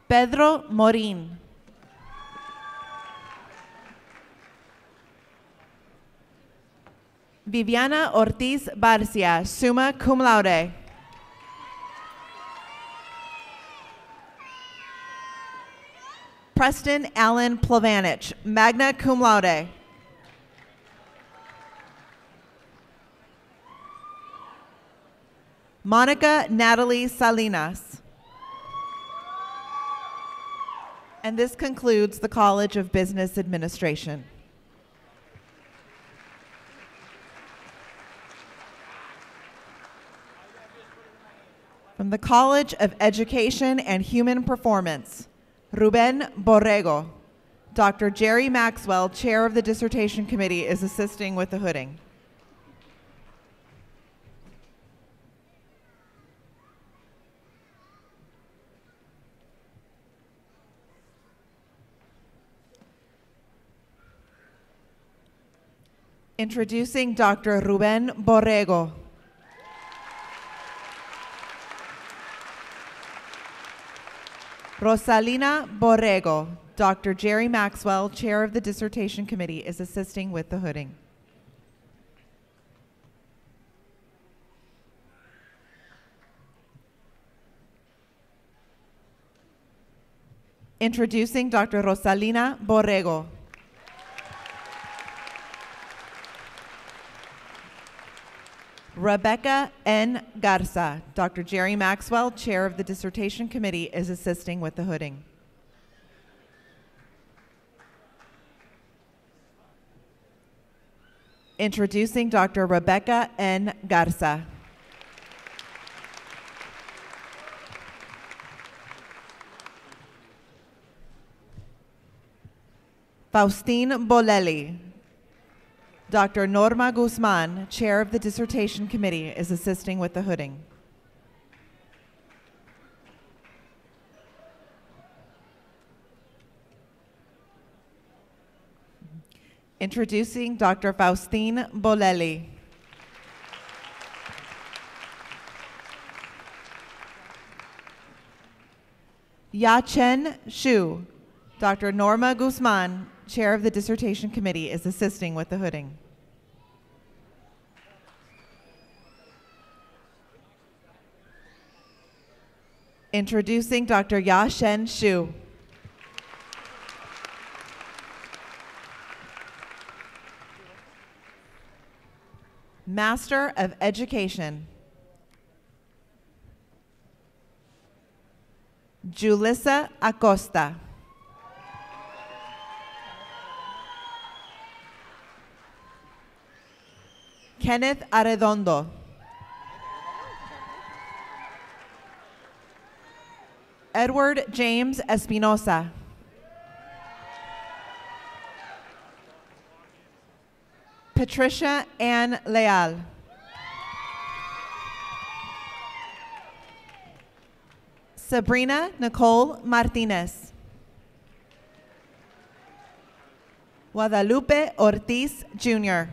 Pedro Morin. Viviana Ortiz Barcia, summa cum laude. Preston Allen Plavanich, magna cum laude. Monica Natalie Salinas. And this concludes the College of Business Administration. From the College of Education and Human Performance, Ruben Borrego. Dr. Jerry Maxwell, Chair of the Dissertation Committee, is assisting with the hooding. Introducing Dr. Ruben Borrego. Rosalina Borrego. Dr. Jerry Maxwell, Chair of the Dissertation Committee, is assisting with the hooding. Introducing Dr. Rosalina Borrego. Rebecca N. Garza. Dr. Jerry Maxwell, Chair of the Dissertation Committee, is assisting with the hooding. Introducing Dr. Rebecca N. Garza. Faustine Bolelli. Dr. Norma Guzman, Chair of the Dissertation Committee, is assisting with the hooding. Introducing Dr. Faustine Bolelli. Ya-Chen Xu. Dr. Norma Guzman, Chair of the Dissertation Committee, is assisting with the hooding. Introducing Dr. Ya-Shen Xu. Master of Education. Julissa Acosta. Kenneth Arredondo. Edward James Espinosa. Patricia Ann Leal. Sabrina Nicole Martinez. Guadalupe Ortiz Jr.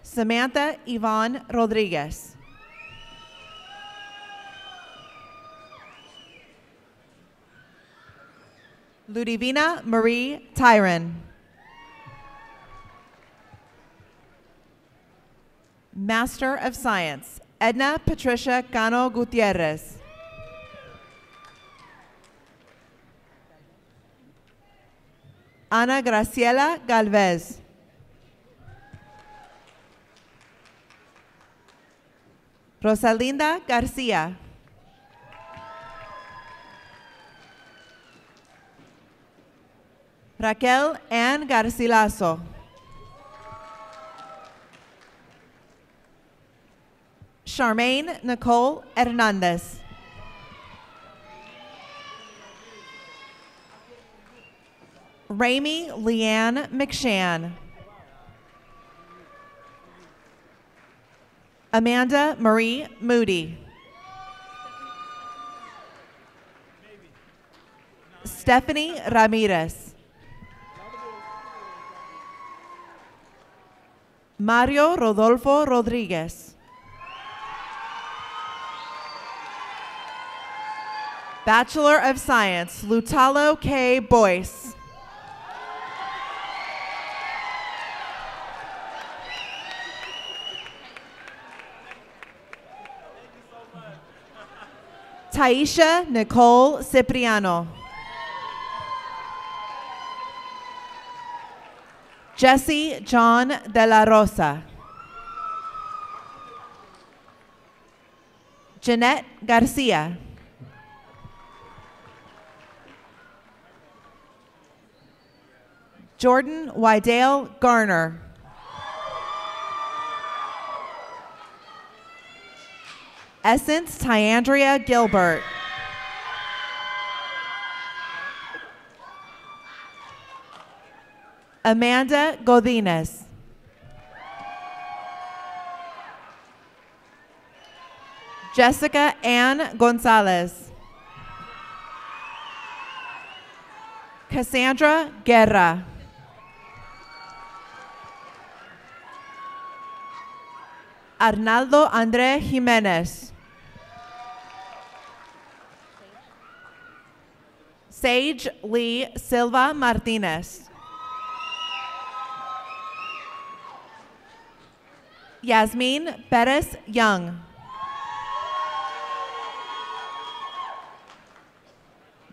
Samantha Yvonne Rodriguez. Ludivina Marie Tyron. Master of Science, Edna Patricia Cano Gutierrez. Ana Graciela Galvez. Rosalinda Garcia. Raquel Ann Garcilaso. Charmaine Nicole Hernandez. Raimi Leanne McShann. Amanda Marie Moody. Stephanie Ramirez. Mario Rodolfo Rodriguez. Bachelor of Science, Lutalo K. Boyce. Taisha Nicole Cipriano. Jesse John De La Rosa. Jeanette Garcia. Jordan Wydale Garner. Essence Tyandria Gilbert. Amanda Godinez. Jessica Ann Gonzalez. Cassandra Guerra. Arnaldo André Jimenez. Sage Lee Silva Martinez. Yasmin Perez Young.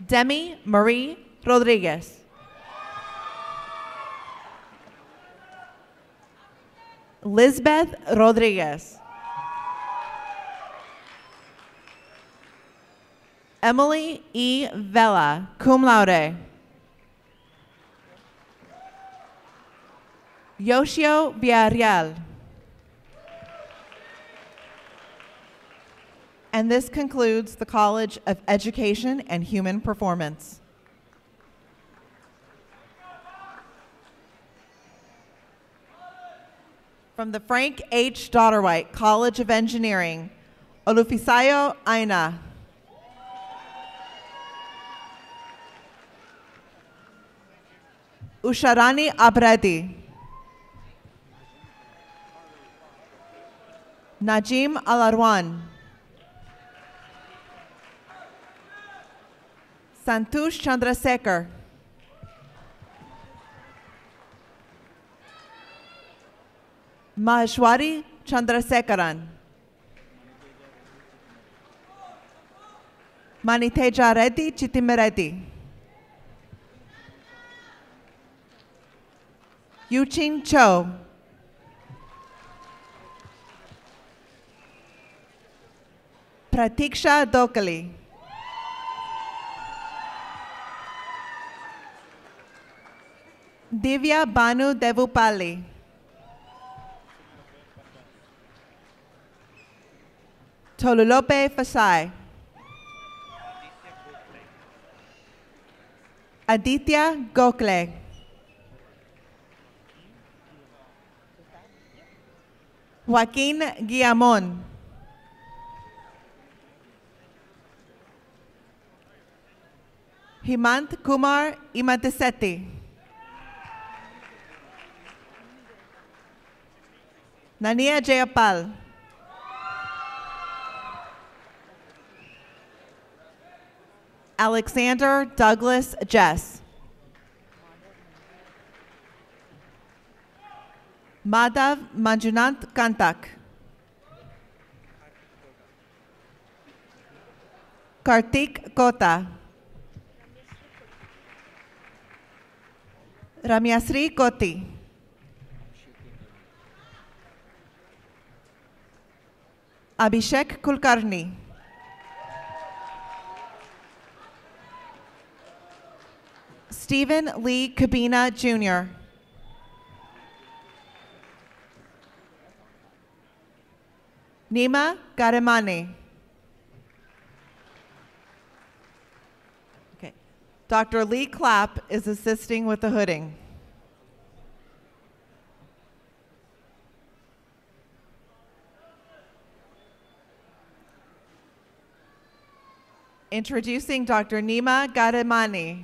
Demi Marie Rodriguez. Lisbeth Rodriguez. Emily E. Vela, cum laude. Yoshio Villarreal. And this concludes the College of Education and Human Performance. From the Frank H. Dodderwhite College of Engineering, Olufisayo Aina. Usharani Abredi. Najim Alarwan. Santush Chandrasekhar. Maheshwari Chandrasekharan. Maniteja Reddy Chitimereti. Yuchin Cho. Pratiksha Dokali. Divya Banu Devupalli. Tolulope Fasai. Aditya Gokhale. Joaquin Guillamon. Himant Kumar Imatiseti. Nania Jayapal. Alexander Douglas Jess. Madhav Manjunant Kantak. Kartik Kota. Ramyasri Koti. Abhishek Kulkarni. Stephen Lee Kabina Jr. Nima Garimani. Okay. Dr. Lee Clapp is assisting with the hooding. Introducing Dr. Nima Garimani.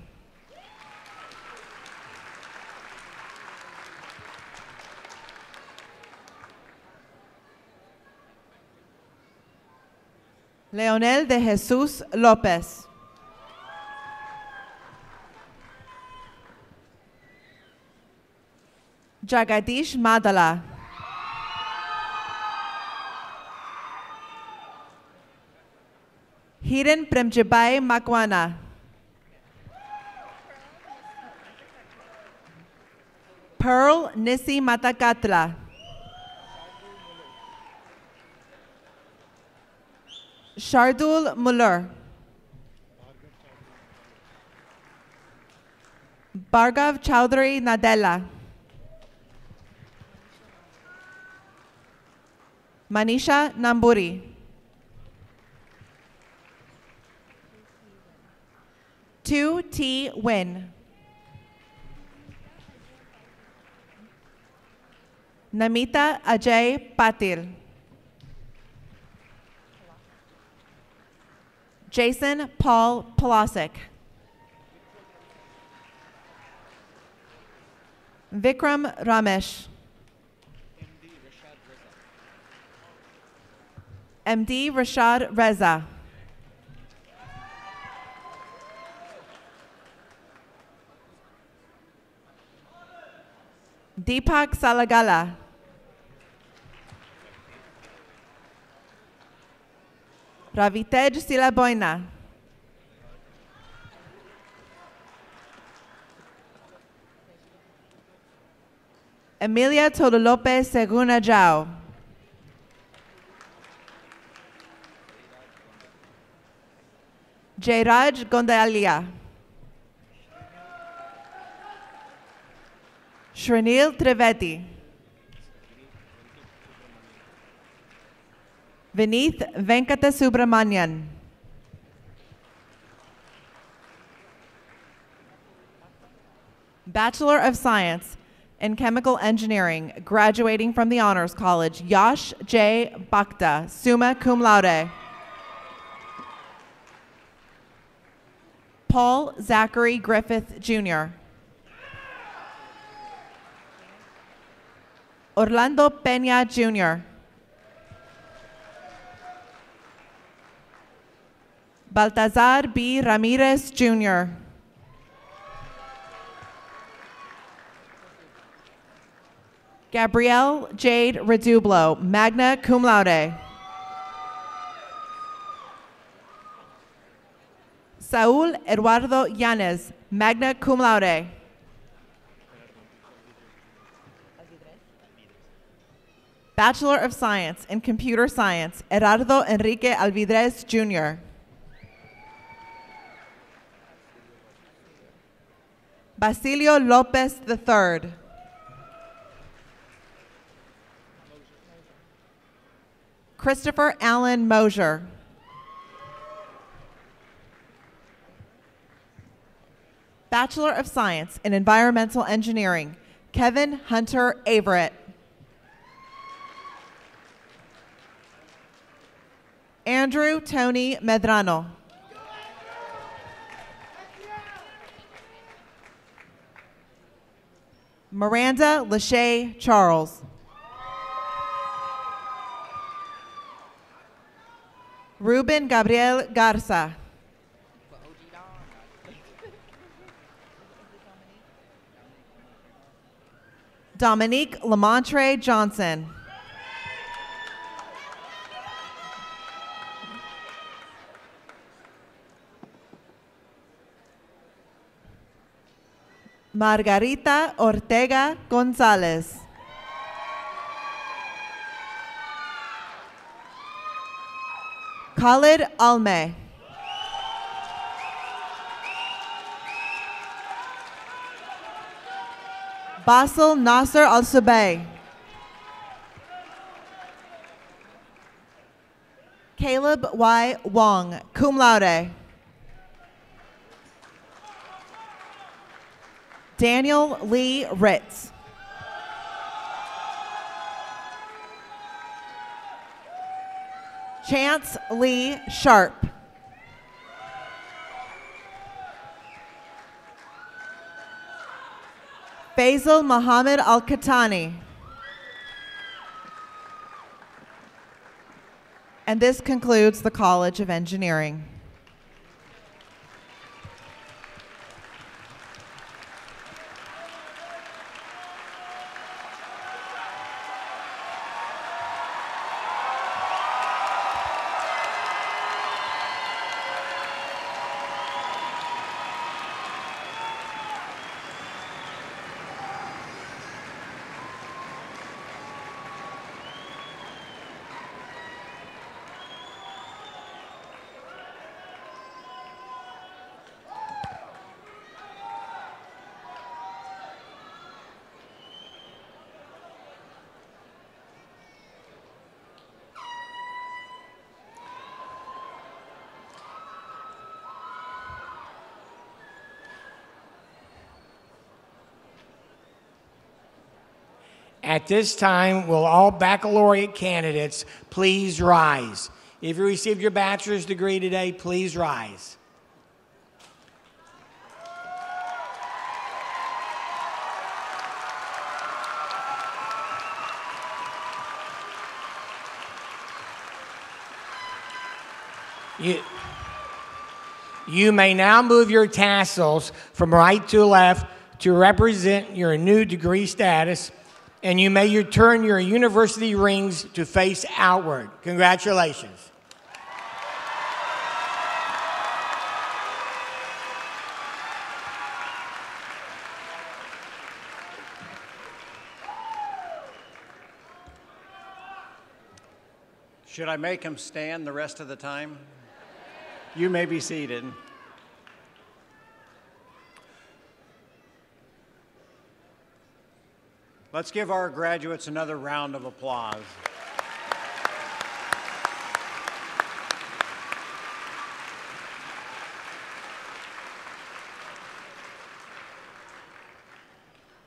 Leonel de Jesus Lopez. Jagadish Madala. Hiren Premjibai Makwana. Pearl Nisi Matakatla. Shardul Muller. Bhargav Chowdhury Nadella. Manisha Namburi. Tu T. Win. Namita Ajay Patil. Jason Paul Polasic. Vikram Ramesh. MD Rashad Reza. Deepak Salagala. Ravitej Silaboina. Emilia Todolope Seguna Jao. Jairaj Gondalia. Shrinil Trivedi. Vineeth Venkata Subramanian. Bachelor of Science in Chemical Engineering, graduating from the Honors College, Yash J. Bhakta, summa cum laude. Paul Zachary Griffith, Jr. Orlando Peña, Jr. Baltazar B. Ramirez, Jr. Gabrielle Jade Redublo, magna cum laude. Saul Eduardo Yanez, magna cum laude. Bachelor of Science in Computer Science, Gerardo Enrique Alvidrez Jr. Basilio Lopez III. Christopher Allen Mosier. Bachelor of Science in Environmental Engineering, Kevin Hunter Averett. Andrew Tony Medrano. Miranda Lachey Charles. Ruben Gabriel Garza. Dominique Lamontre Johnson. Margarita Ortega Gonzalez. Khalid Alme. Basil Nasser Al-Subay. Caleb Y. Wong, cum laude. Daniel Lee Ritz. Chance Lee Sharp. Faisal Muhammad Al-Khatani. And this concludes the College of Engineering. At this time, will all baccalaureate candidates please rise? If you received your bachelor's degree today, please rise. You may now move your tassels from right to left to represent your new degree status, and you may turn your university rings to face outward. Congratulations. Should I make him stand the rest of the time? You may be seated. Let's give our graduates another round of applause.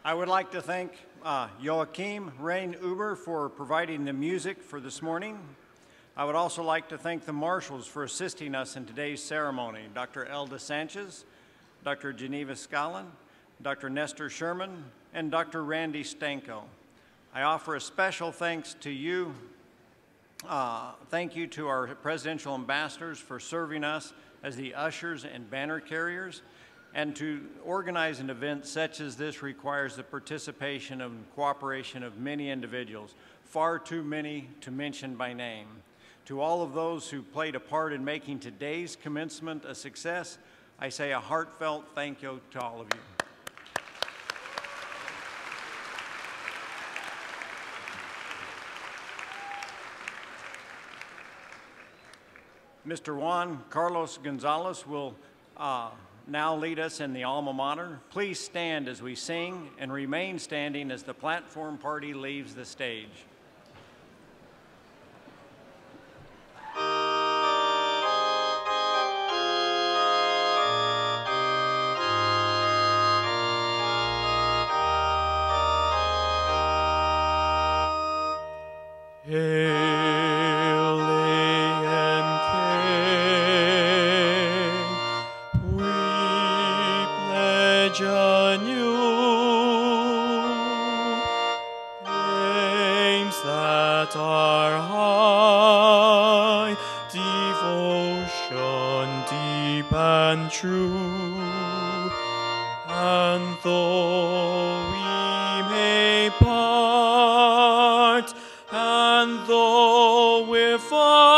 I would like to thank Joachim Rain-Uber for providing the music for this morning. I would also like to thank the marshals for assisting us in today's ceremony, Dr. Elda Sanchez, Dr. Geneva Scallon, Dr. Nestor Sherman, and Dr. Randy Stanko. I offer a special thanks to you. Thank you to our presidential ambassadors for serving us as the ushers and banner carriers. And to organize an event such as this requires the participation and cooperation of many individuals, far too many to mention by name. To all of those who played a part in making today's commencement a success, I say a heartfelt thank you to all of you. Mr. Juan Carlos Gonzalez will now lead us in the Alma Mater. Please stand as we sing and remain standing as the platform party leaves the stage. And though we're far